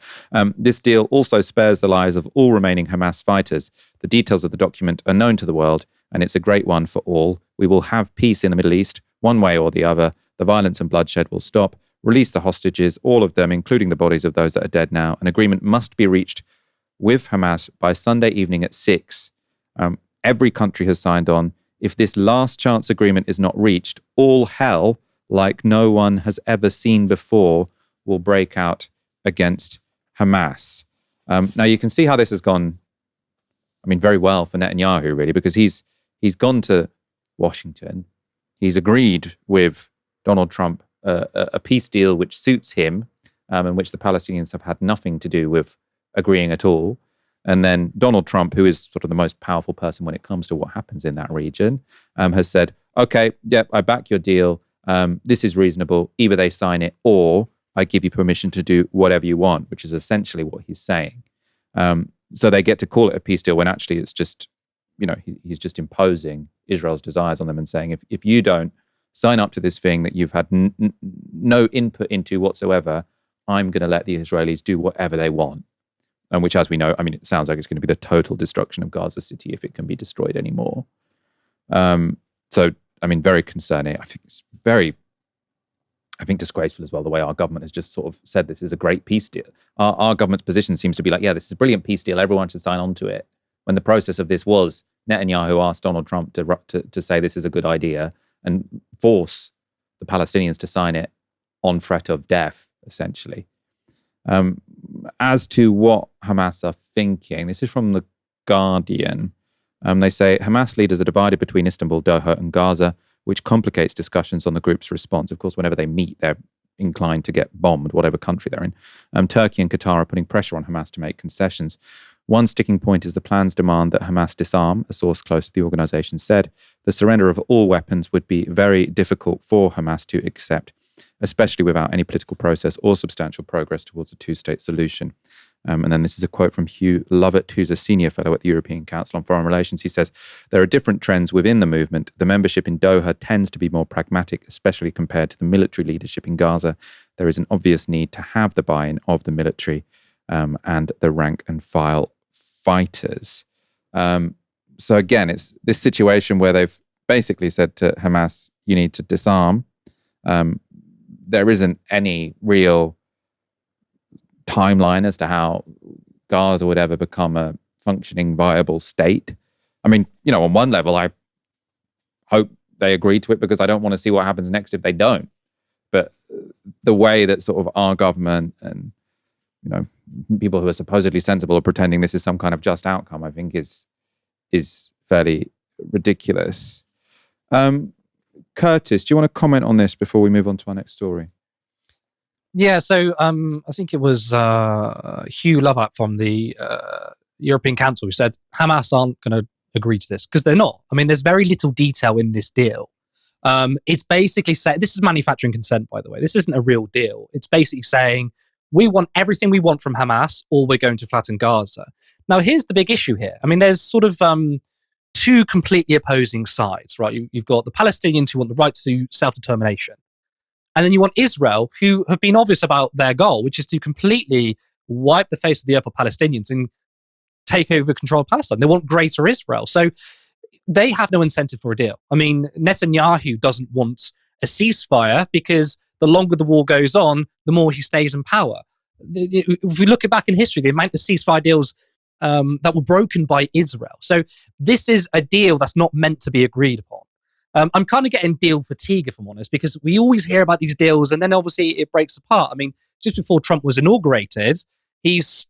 S1: This deal also spares the lives of all remaining Hamas fighters. The details of the document are known to the world, and it's a great one for all. We will have peace in the Middle East, one way or the other. The violence and bloodshed will stop. Release the hostages, all of them, including the bodies of those that are dead now. An agreement must be reached with Hamas by Sunday evening at 6. Every country has signed on. If this last chance agreement is not reached, all hell, like no one has ever seen before, will break out against Hamas. Now, you can see how this has gone, very well for Netanyahu, really, because he's gone to Washington. He's agreed with Donald Trump a peace deal which suits him, and which the Palestinians have had nothing to do with agreeing at all. And then Donald Trump, who is sort of the most powerful person when it comes to what happens in that region, has said, okay, yep, I back your deal. This is reasonable. Either they sign it or I give you permission to do whatever you want, which is essentially what he's saying. So they get to call it a peace deal when actually it's just, he's just imposing Israel's desires on them and saying, if you don't sign up to this thing that you've had no input into whatsoever, I'm going to let the Israelis do whatever they want. And which, as we know, it sounds like it's going to be the total destruction of Gaza City if it can be destroyed anymore. Very concerning. I think it's disgraceful as well, the way our government has just sort of said this is a great peace deal. Our government's position seems to be like, yeah, this is a brilliant peace deal. Everyone should sign on to it. When the process of this was Netanyahu asked Donald Trump to say this is a good idea and force the Palestinians to sign it on threat of death, essentially. As to what Hamas are thinking, this is from The Guardian. They say Hamas leaders are divided between Istanbul, Doha, and Gaza, which complicates discussions on the group's response. Of course, whenever they meet, they're inclined to get bombed, whatever country they're in. Turkey and Qatar are putting pressure on Hamas to make concessions. One sticking point is the plan's demand that Hamas disarm, a source close to the organization said. The surrender of all weapons would be very difficult for Hamas to accept, especially without any political process or substantial progress towards a two-state solution. And then this is a quote from Hugh Lovett, who's a senior fellow at the European Council on Foreign Relations. He says, there are different trends within the movement. The membership in Doha tends to be more pragmatic, especially compared to the military leadership in Gaza. There is an obvious need to have the buy-in of the military and the rank and file fighters. So again, it's this situation where they've basically said to Hamas, you need to disarm. There isn't any real timeline as to how Gaza would ever become a functioning, viable state. On one level, I hope they agree to it because I don't want to see what happens next if they don't. But the way that sort of our government and, people who are supposedly sensible are pretending this is some kind of just outcome, I think is fairly ridiculous. Curtis, do you want to comment on this before we move on to our next story?
S2: Yeah, so I think it was Hugh Lovett from the European Council who said Hamas aren't going to agree to this because they're not. There's very little detail in this deal. It's basically saying, this is manufacturing consent, by the way. This isn't a real deal. It's basically saying, we want everything we want from Hamas or we're going to flatten Gaza. Now, here's the big issue here. There's sort of two completely opposing sides, right? You've got the Palestinians who want the right to self-determination. And then you want Israel, who have been obvious about their goal, which is to completely wipe the face of the earth for Palestinians and take over control of Palestine. They want greater Israel. So they have no incentive for a deal. Netanyahu doesn't want a ceasefire because the longer the war goes on, the more he stays in power. If we look back in history, the amount of ceasefire deals that were broken by Israel. So this is a deal that's not meant to be agreed upon. I'm kind of getting deal fatigue, if I'm honest, because we always hear about these deals and then obviously it breaks apart. Just before Trump was inaugurated, he's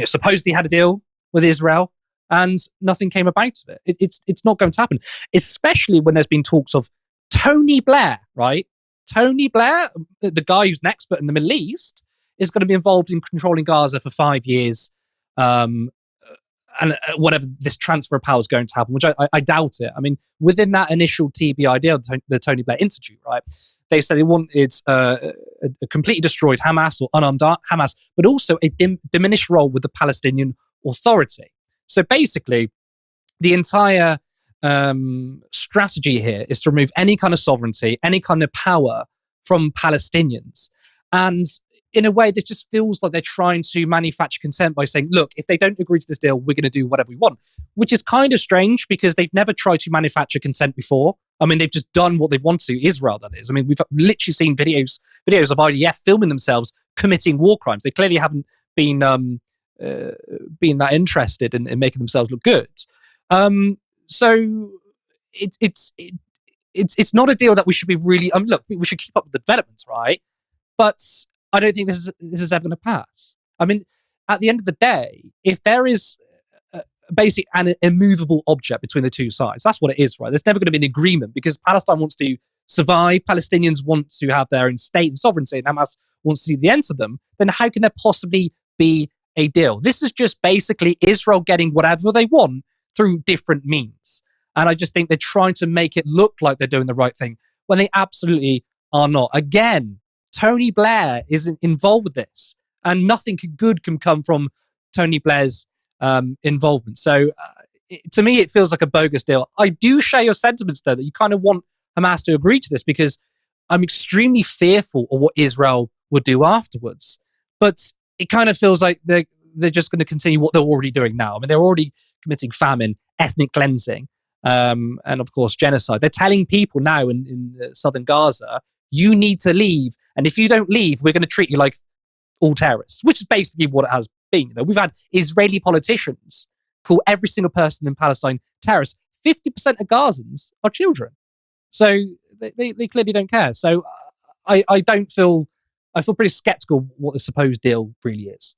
S2: supposedly had a deal with Israel and nothing came about of it. It's not going to happen, especially when there's been talks of Tony Blair, right? Tony Blair, the guy who's an expert in the Middle East, is going to be involved in controlling Gaza for 5 years. whatever this transfer of power is going to happen, which I doubt it. I mean, within that initial TB idea, the Tony Blair Institute, right? They said they wanted a completely destroyed Hamas or unarmed Hamas, but also a diminished role with the Palestinian Authority. So basically, the entire strategy here is to remove any kind of sovereignty, any kind of power from Palestinians. And in a way, this just feels like they're trying to manufacture consent by saying, look, if they don't agree to this deal, we're going to do whatever we want, which is kind of strange because they've never tried to manufacture consent before. I mean, they've just done what they want to, Israel, that is. I mean, we've literally seen videos of IDF filming themselves committing war crimes. They clearly haven't been that interested in making themselves look good. So it's not a deal that we should be really, look, we should keep up with the developments, right? But I don't think this is ever going to pass. I mean, at the end of the day, if there is basically an immovable object between the two sides, that's what it is, right? There's never going to be an agreement because Palestine wants to survive, Palestinians want to have their own state and sovereignty, and Hamas wants to see the end to them, then how can there possibly be a deal? This is just basically Israel getting whatever they want through different means. And I just think they're trying to make it look like they're doing the right thing when they absolutely are not. Again, Tony Blair isn't involved with this, and nothing good can come from Tony Blair's involvement. So to me, it feels like a bogus deal. I do share your sentiments, though, that you kind of want Hamas to agree to this because I'm extremely fearful of what Israel would do afterwards. But it kind of feels like they're just going to continue what they're already doing now. I mean, they're already committing famine, ethnic cleansing, and of course, genocide. They're telling people now in southern Gaza, you need to leave. And if you don't leave, we're going to treat you like all terrorists, which is basically what it has been. You know, we've had Israeli politicians call every single person in Palestine terrorists. 50% of Gazans are children. So they clearly don't care. So I feel pretty skeptical what the supposed deal really is.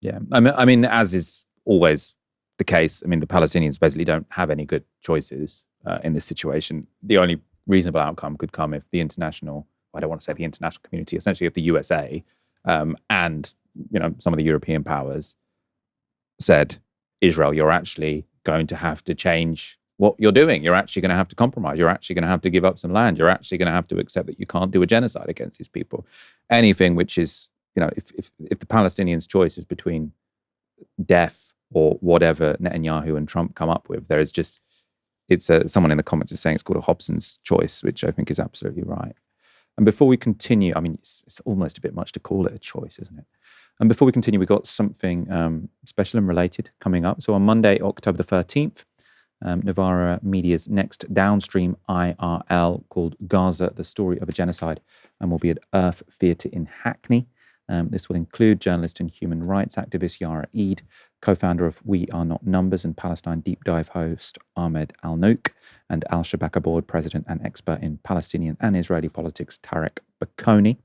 S1: Yeah, I mean, as is always the case, I mean, the Palestinians basically don't have any good choices in this situation. The only reasonable outcome could come if the international, I don't want to say the international community, essentially if the USA and, you know, some of the European powers said, Israel, you're actually going to have to change what you're doing. You're actually going to have to compromise. You're actually going to have to give up some land. You're actually going to have to accept that you can't do a genocide against these people. Anything which is, you know, if the Palestinians' choice is between death or whatever Netanyahu and Trump come up with, there is just, someone in the comments is saying it's called a Hobson's choice, which I think is absolutely right. And before we continue, I mean, it's almost a bit much to call it a choice, isn't it? And before we continue, we've got something special and related coming up. So on Monday, October the 13th, Novara Media's next Downstream IRL called Gaza, the Story of a Genocide, and will be at Earth Theatre in Hackney. This will include journalist and human rights activist Yara Eid, co-founder of We Are Not Numbers and Palestine Deep Dive host Ahmed Al-Nouk, and Al-Shabaka board president and expert in Palestinian and Israeli politics Tarek Bakoni.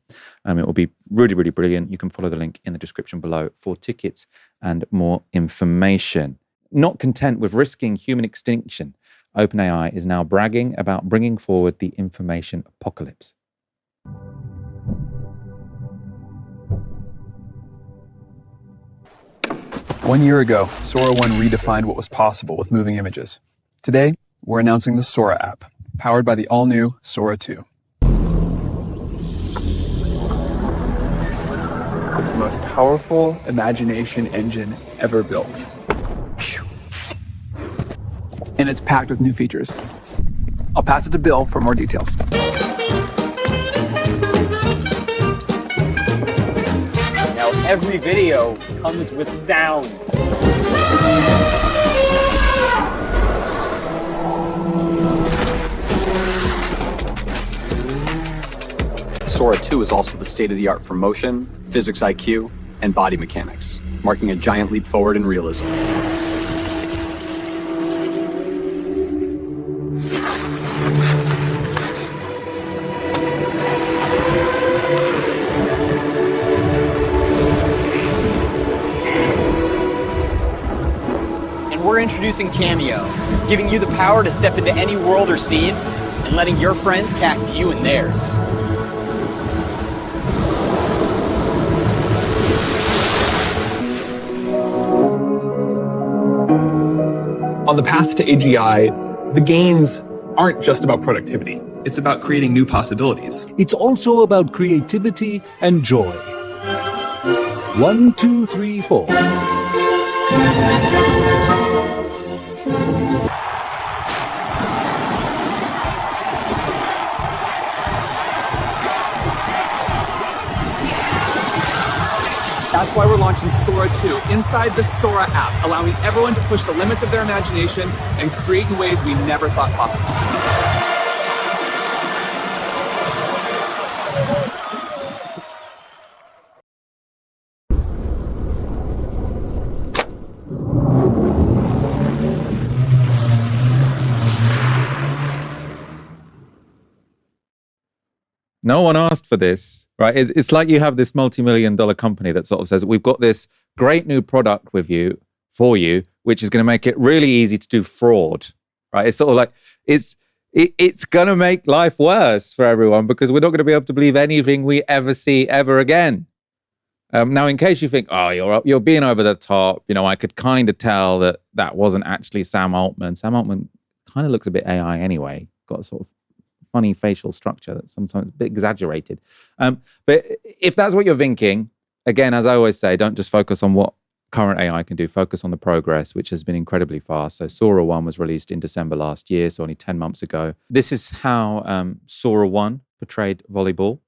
S1: It will be really, really brilliant. You can follow the link in the description below for tickets and more information. Not content with risking human extinction, OpenAI is now bragging about bringing forward the information apocalypse.
S13: One year ago, Sora 1 redefined what was possible with moving images. Today, we're announcing the Sora app, powered by the all-new Sora 2. It's the most powerful imagination engine ever built. And it's packed with new features. I'll pass it to Bill for more details.
S14: Now every video comes with sound.
S15: Sora 2 is also the state-of-the-art for motion, physics IQ, and body mechanics, marking a giant leap forward in realism.
S14: We're introducing Cameo, giving you the power to step into any world or scene and letting your friends cast you in theirs.
S13: On the path to AGI, the gains aren't just about productivity. It's about creating new possibilities.
S16: It's also about creativity and joy. 1, 2, 3, 4.
S13: That's why we're launching Sora 2 inside the Sora app, allowing everyone to push the limits of their imagination and create in ways we never thought possible.
S1: No one asked for this, right? It's like you have this multi-million-dollar company that sort of says, we've got this great new product with you, for you, which is going to make it really easy to do fraud, right? It's sort of like, it's going to make life worse for everyone because we're not going to be able to believe anything we ever see ever again. Now, in case you think, oh, you're being over the top, I could kind of tell that wasn't actually Sam Altman. Sam Altman kind of looks a bit AI anyway, got a sort of funny facial structure that's sometimes a bit exaggerated. But if that's what you're thinking, again, as I always say, don't just focus on what current AI can do, focus on the progress, which has been incredibly fast. So Sora 1 was released in December last year, so only 10 months ago. This is how Sora 1 portrayed volleyball.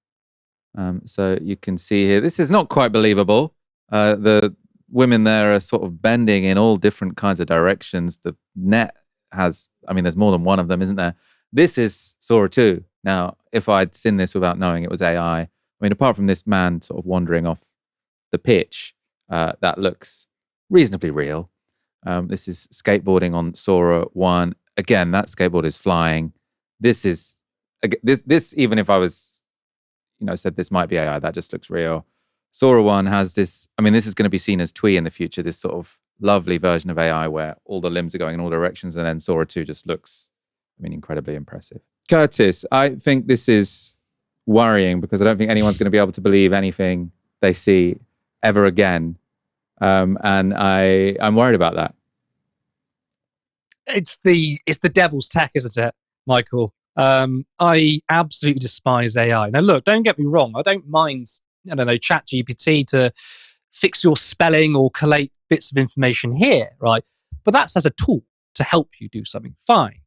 S1: So you can see here, this is not quite believable. The women there are sort of bending in all different kinds of directions. The net has, there's more than one of them, isn't there? This is Sora 2. Now, if I'd seen this without knowing it was AI, apart from this man sort of wandering off the pitch, that looks reasonably real. This is skateboarding on Sora 1. Again, that skateboard is flying. This even if I was, said this might be AI, that just looks real. Sora 1 has this, this is going to be seen as Twee in the future, this sort of lovely version of AI where all the limbs are going in all directions, and then Sora 2 just looks, incredibly impressive. Curtis, I think this is worrying because I don't think anyone's going to be able to believe anything they see ever again. And I'm worried about that.
S2: It's the devil's tech, isn't it, Michael? I absolutely despise AI. Now, look, don't get me wrong. I don't mind, ChatGPT to fix your spelling or collate bits of information here, right? But that's as a tool to help you do something, fine.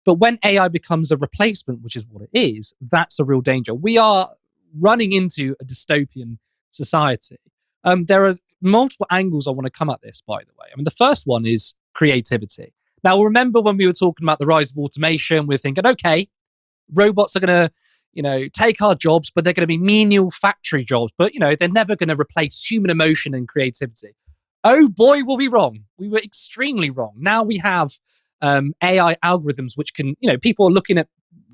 S2: But when AI becomes a replacement, which is what it is, that's a real danger. We are running into a dystopian society. There are multiple angles I want to come at this, by the way. The first one is creativity. Now, remember when we were talking about the rise of automation, we're thinking, okay, robots are going to, take our jobs, but they're going to be menial factory jobs. But, they're never going to replace human emotion and creativity. Oh boy, were we wrong. We were extremely wrong. Now we have AI algorithms which can, people are looking at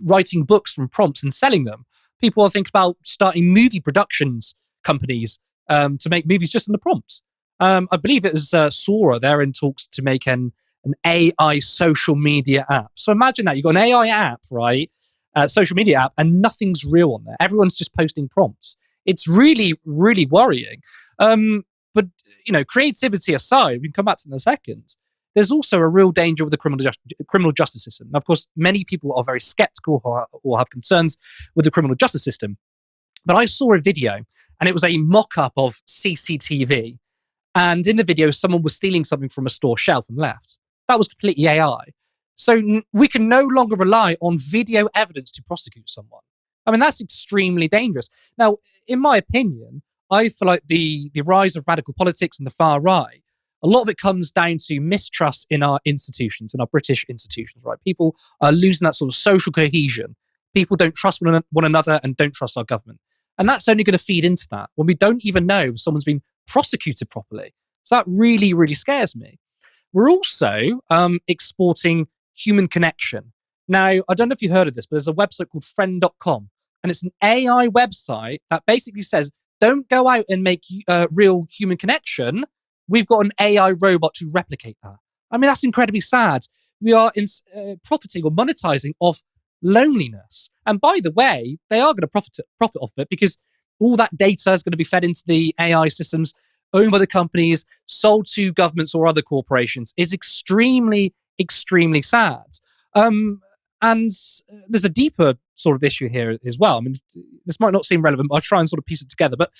S2: writing books from prompts and selling them. People are thinking about starting movie productions companies to make movies just in the prompts. I believe it was Sora. They're in talks to make an AI social media app. So imagine that. You've got an AI app, right? Social media app, and nothing's real on there. Everyone's just posting prompts. It's really, really worrying. But, creativity aside, we can come back to it in a second. There's also a real danger with the criminal justice system. Now, of course, many people are very skeptical or have concerns with the criminal justice system. But I saw a video, and it was a mock-up of CCTV. And in the video, someone was stealing something from a store shelf and left. That was completely AI. So we can no longer rely on video evidence to prosecute someone. That's extremely dangerous. Now, in my opinion, I feel like the rise of radical politics and the far right, a lot of it comes down to mistrust in our institutions, in our British institutions, right? People are losing that sort of social cohesion. People don't trust one another and don't trust our government. And that's only going to feed into that when we don't even know if someone's been prosecuted properly. So that really, really scares me. We're also exporting human connection. Now, I don't know if you heard of this, but there's a website called friend.com. And it's an AI website that basically says, don't go out and make real human connection. We've got an AI robot to replicate that. That's incredibly sad. We are profiting or monetizing off loneliness. And by the way, they are going to profit off it because all that data is going to be fed into the AI systems owned by the companies, sold to governments or other corporations. Is extremely, extremely sad. And there's a deeper sort of issue here as well. I mean, this might not seem relevant, but I'll try and sort of piece it together. But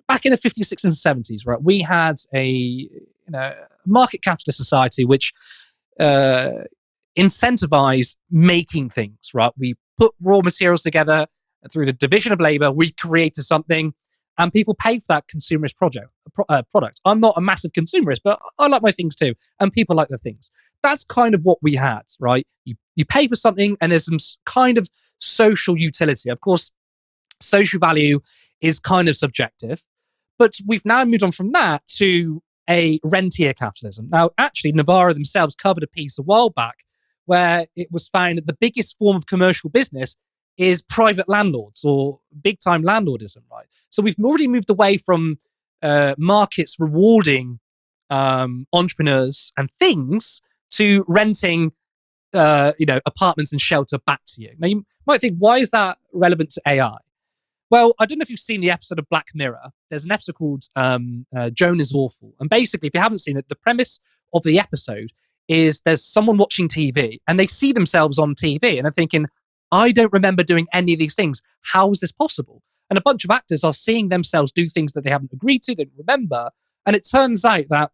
S2: back in the 50s, 60s, and 70s, right, we had a market capitalist society which incentivized making things, right? We put raw materials together through the division of labor, we created something, and people paid for that consumerist product. I'm not a massive consumerist, but I like my things too, and people like their things. That's kind of what we had, right? You pay for something, and there's some kind of social utility. Of course, social value is kind of subjective, but we've now moved on from that to a rentier capitalism. Now, actually, Novara themselves covered a piece a while back where it was found that the biggest form of commercial business is private landlords or big-time landlordism, right? So we've already moved away from markets rewarding entrepreneurs and things to renting, apartments and shelter back to you. Now, you might think, why is that relevant to AI? Well, I don't know if you've seen the episode of Black Mirror. There's an episode called Joan is Awful. And basically, if you haven't seen it, the premise of the episode is there's someone watching TV and they see themselves on TV and they're thinking, I don't remember doing any of these things. How is this possible? And a bunch of actors are seeing themselves do things that they haven't agreed to, they don't remember. And it turns out that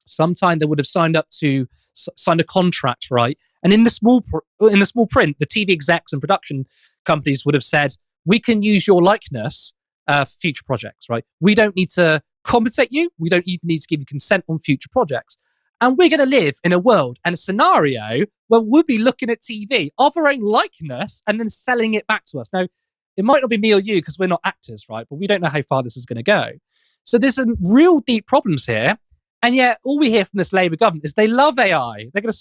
S2: sometime they would have signed a contract, right? And in the small print, the TV execs and production companies would have said, we can use your likeness for future projects, right? We don't need to compensate you. We don't even need to give you consent on future projects. And we're going to live in a world and a scenario where we'll be looking at TV of our own likeness and then selling it back to us. Now, it might not be me or you because we're not actors, right? But we don't know how far this is going to go. So there's some real deep problems here. And yet all we hear from this Labour government is they love AI. They're going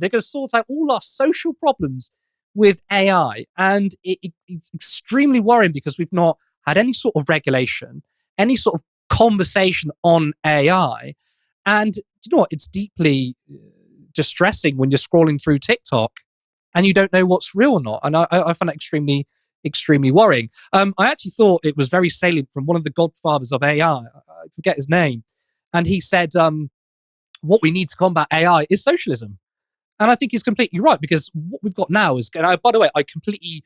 S2: to sort out all our social problems with AI. And it's extremely worrying because we've not had any sort of regulation, any sort of conversation on AI. And you know what? It's deeply distressing when you're scrolling through TikTok and you don't know what's real or not. And I find that extremely, extremely worrying. I actually thought it was very salient from one of the godfathers of AI. I forget his name. And he said, what we need to combat AI is socialism. And I think he's completely right, because what we've got now is, and by the way, I completely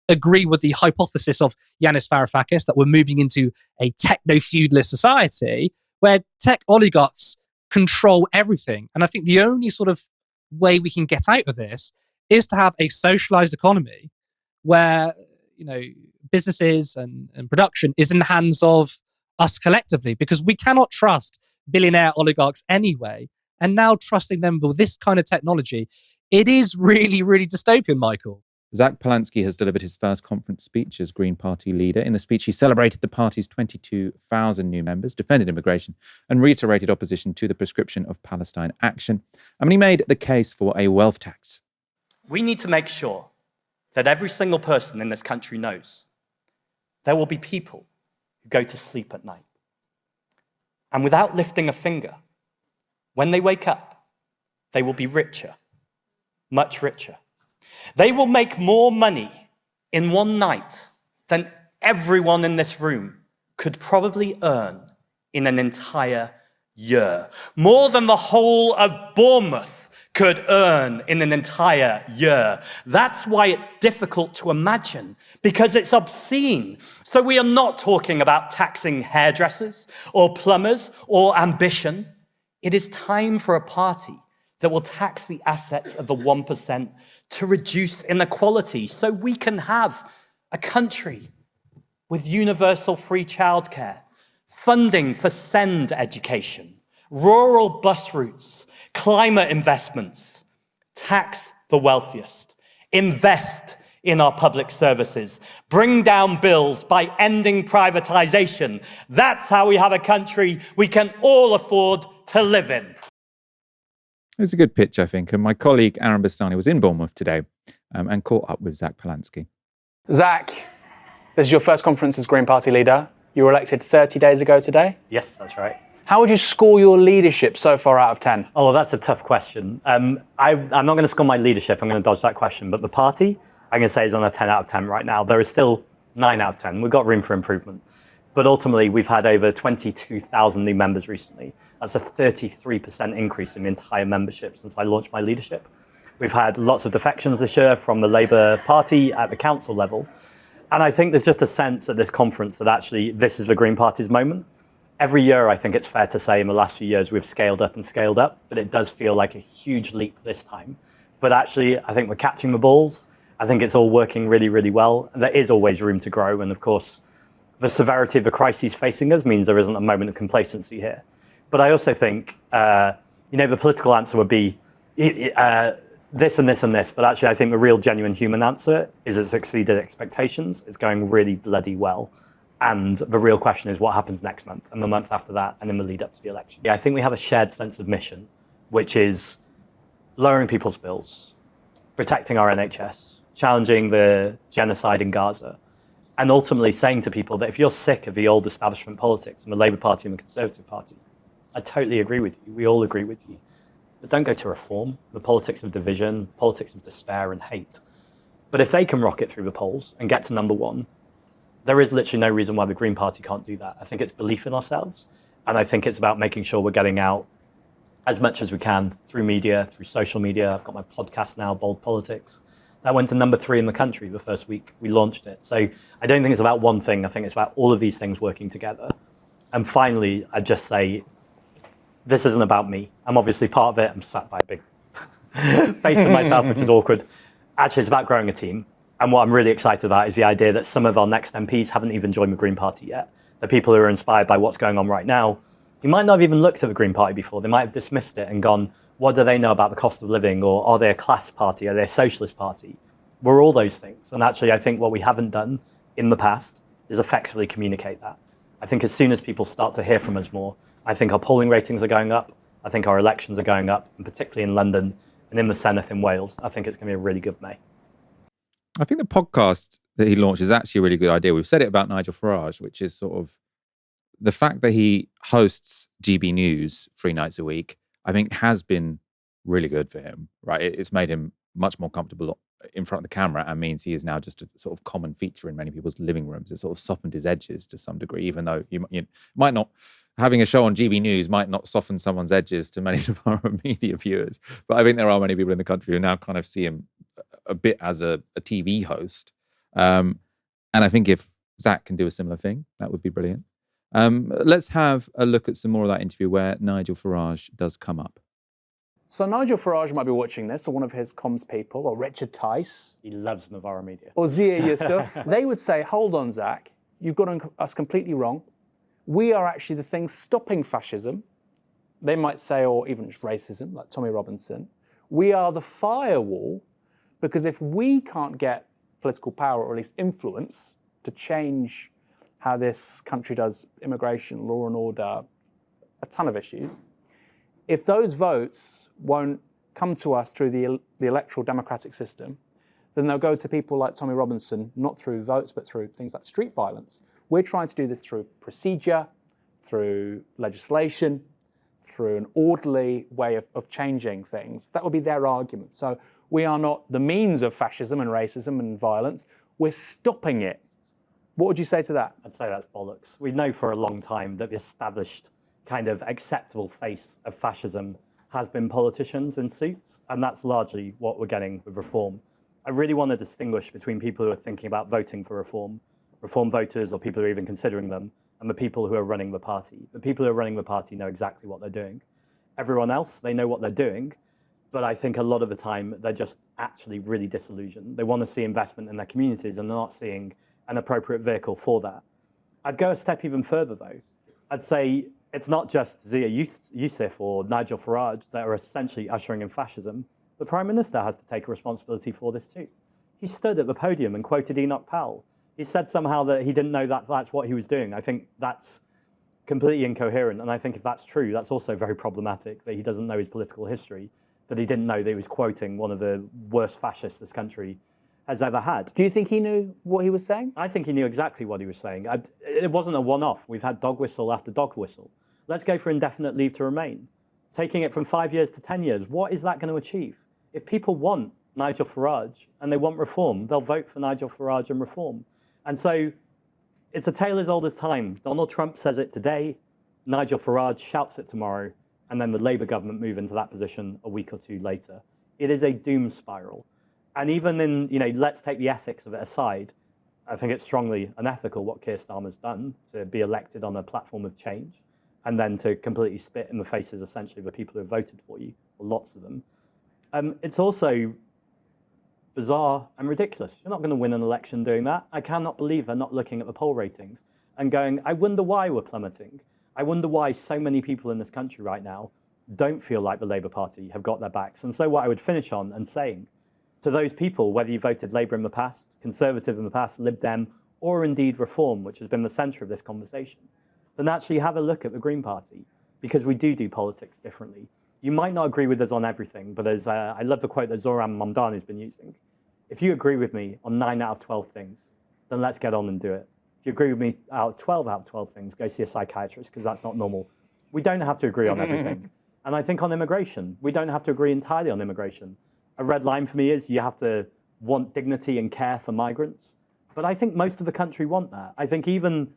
S2: agree with the hypothesis of Yanis Varoufakis that we're moving into a techno-feudalist society where tech oligarchs control everything. And I think the only sort of way we can get out of this is to have a socialized economy where, businesses and production is in the hands of us collectively, because we cannot trust billionaire oligarchs anyway. And now trusting them with this kind of technology, it is really, really dystopian, Michael.
S1: Zack Polanski has delivered his first conference speech as Green Party leader. In the speech, he celebrated the party's 22,000 new members, defended immigration, and reiterated opposition to the prescription of Palestine action. He made the case for a wealth tax.
S8: We need to make sure that every single person in this country knows there will be people who go to sleep at night, and without lifting a finger, when they wake up, they will be richer, much richer. They will make more money in one night than everyone in this room could probably earn in an entire year. More than the whole of Bournemouth could earn in an entire year. That's why it's difficult to imagine, because it's obscene. So we are not talking about taxing hairdressers or plumbers or ambition. It is time for a party that will tax the assets of the 1% to reduce inequality so we can have a country with universal free childcare, funding for SEND education, rural bus routes, climate investments, tax the wealthiest, invest in our public services, bring down bills by ending privatization. That's how we have a country we can all afford to live in.
S1: It's a good pitch, I think. And my colleague Aaron Bastani was in Bournemouth today and caught up with Zack Polanski.
S17: Zack, this is your first conference as Green Party leader. You were elected 30 days ago today.
S8: Yes, that's right.
S17: How would you score your leadership so far out of 10?
S8: Oh, well, that's a tough question. I'm not going to score my leadership. I'm going to dodge that question. But the party, I'm going to say, is on a 10 out of 10 right now. There is still 9 out of 10. We've got room for improvement. But ultimately, we've had over 22,000 new members recently. That's a 33% increase in the entire membership since I launched my leadership. We've had lots of defections this year from the Labour Party at the council level. And I think there's just a sense at this conference that actually this is the Green Party's moment. Every year, I think it's fair to say in the last few years, we've scaled up, but it does feel like a huge leap this time. But actually, I think we're catching the balls. I think it's all working really, really well. There is always room to grow. And of course, the severity of the crises facing us means there isn't a moment of complacency here. But I also think, the political answer would be this and this and this. But actually, I think the real genuine human answer is it's exceeded expectations. It's going really bloody well. And the real question is what happens next month and the month after that and in the lead up to the election. Yeah, I think we have a shared sense of mission, which is lowering people's bills, protecting our NHS, challenging the genocide in Gaza, and ultimately saying to people that if you're sick of the old establishment politics and the Labour Party and the Conservative Party, I totally agree with you. We all agree with you. But don't go to reform, the politics of division, politics of despair and hate. But if they can rocket through the polls and get to number one, there is literally no reason why the Green Party can't do that. I think it's belief in ourselves. And I think it's about making sure we're getting out as much as we can through media, through social media. I've got my podcast now, Bold Politics. That went to number 3 in the country the first week we launched it. So I don't think it's about one thing. I think it's about all of these things working together. And finally, I'd just say, this isn't about me. I'm obviously part of it. I'm sat by a big face of myself, which is awkward. Actually, it's about growing a team. And what I'm really excited about is the idea that some of our next MPs haven't even joined the Green Party yet. The people who are inspired by what's going on right now, you might not have even looked at the Green Party before. They might have dismissed it and gone, what do they know about the cost of living? Or are they a class party? Are they a socialist party? We're all those things. And actually, I think what we haven't done in the past is effectively communicate that. I think as soon as people start to hear from us more, I think our polling ratings are going up. I think our elections are going up, and particularly in London and in the Senedd in Wales. I think it's going to be a really good May.
S1: I think the podcast that he launched is actually a really good idea. We've said it about Nigel Farage, which is sort of the fact that he hosts GB News 3 nights a week, I think has been really good for him, right? It's made him much more comfortable in front of the camera and means he is now just a sort of common feature in many people's living rooms. It sort of softened his edges to some degree, even though you might not, having a show on GB News might not soften someone's edges to many of our media viewers. But I think there are many people in the country who now kind of see him a bit as a TV host. And I think if Zack can do a similar thing, that would be brilliant. Let's have a look at some more of that interview where Nigel Farage does come up.
S17: So Nigel Farage might be watching this, or one of his comms people, or Richard Tice.
S8: He loves Novara media.
S17: Or Zia Yusuf. They would say, hold on, Zack, you've got us completely wrong. We are actually the thing stopping fascism. They might say, or even just racism, like Tommy Robinson. We are the firewall, because if we can't get political power, or at least influence, to change how this country does immigration, law and order, a ton of issues, if those votes won't come to us through the electoral democratic system, then they'll go to people like Tommy Robinson, not through votes, but through things like street violence. We're trying to do this through procedure, through legislation, through an orderly way of changing things. That would be their argument. So we are not the means of fascism and racism and violence. We're stopping it. What would you say to that?
S8: I'd say that's bollocks. We know for a long time that the established kind of acceptable face of fascism has been politicians in suits, and that's largely what we're getting with reform. I really want to distinguish between people who are thinking about voting for reform voters or people who are even considering them, and the people who are running the party. The people who are running the party know exactly what they're doing. Everyone else, they know what they're doing, but I think a lot of the time they're just actually really disillusioned. They want to see investment in their communities and they're not seeing an appropriate vehicle for that. I'd go a step even further though. I'd say it's not just Zia Yusuf or Nigel Farage that are essentially ushering in fascism. The Prime Minister has to take a responsibility for this too. He stood at the podium and quoted Enoch Powell. He said somehow that he didn't know that that's what he was doing. I think that's completely incoherent. And I think if that's true, that's also very problematic, that he doesn't know his political history, that he didn't know that he was quoting one of the worst fascists this country has ever had.
S17: Do you think he knew what he was saying?
S8: I think he knew exactly what he was saying. It wasn't a one-off. We've had dog whistle after dog whistle. Let's go for indefinite leave to remain. Taking it from 5 years to 10 years, what is that going to achieve? If people want Nigel Farage and they want reform, they'll vote for Nigel Farage and reform. And so It's a tale as old as time. Donald Trump says it today, Nigel Farage shouts it tomorrow, and then the Labour government move into that position a week or two later. It is a doom spiral. And even in, let's take the ethics of it aside, I think it's strongly unethical what Keir Starmer's done to be elected on a platform of change and then to completely spit in the faces, essentially, of the people who have voted for you, or lots of them. It's also bizarre and ridiculous. You're not going to win an election doing that. I cannot believe they're not looking at the poll ratings and going, I wonder why we're plummeting. I wonder why so many people in this country right now don't feel like the Labour Party have got their backs. And so what I would finish on and saying to those people, whether you voted Labour in the past, Conservative in the past, Lib Dem, or indeed Reform, which has been the centre of this conversation, then actually have a look at the Green Party, because we do politics differently. You might not agree with us on everything, but as I love the quote that Zoran Mamdani has been using. If you agree with me on 9 out of 12 things, then let's get on and do it. If you agree with me 12 out of 12 things, go see a psychiatrist, because that's not normal. We don't have to agree on everything. And I think on immigration, we don't have to agree entirely on immigration. A red line for me is you have to want dignity and care for migrants. But I think most of the country want that. I think even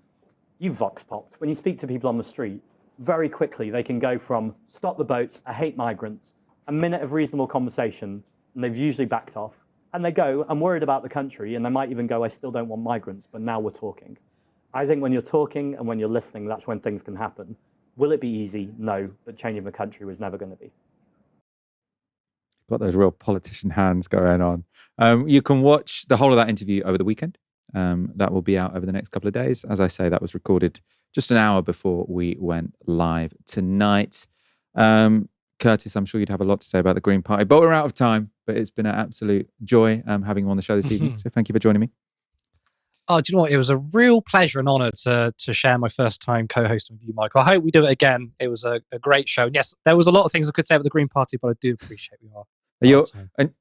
S8: you vox popped, when you speak to people on the street, very quickly they can go from stop the boats, I hate migrants, a minute of reasonable conversation, and they've usually backed off. And they go, I'm worried about the country, and they might even go, I still don't want migrants, but now we're talking. I think when you're talking and when you're listening, that's when things can happen. Will it be easy? No, but changing the country was never going to be.
S1: Got those real politician hands going on. You can watch the whole of that interview over the weekend. That will be out over the next couple of days. As I say, that was recorded just an hour before we went live tonight. Curtis, I'm sure you'd have a lot to say about the Green Party, but we're out of time. But it's been an absolute joy having you on the show this evening. So thank you for joining me.
S2: Oh, do you know what? It was a real pleasure and honour to share my first time co-hosting with you, Michael. I hope we do it again. It was a great show. And yes, there was a lot of things I could say about the Green Party, but I do appreciate we are.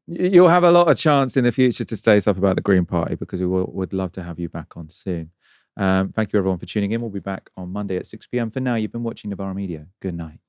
S1: You'll have a lot of chance in the future to say stuff about the Green Party, because we would love to have you back on soon. Thank you everyone for tuning in. We'll be back on Monday at 6 p.m. For now, you've been watching Novara Media. Good night.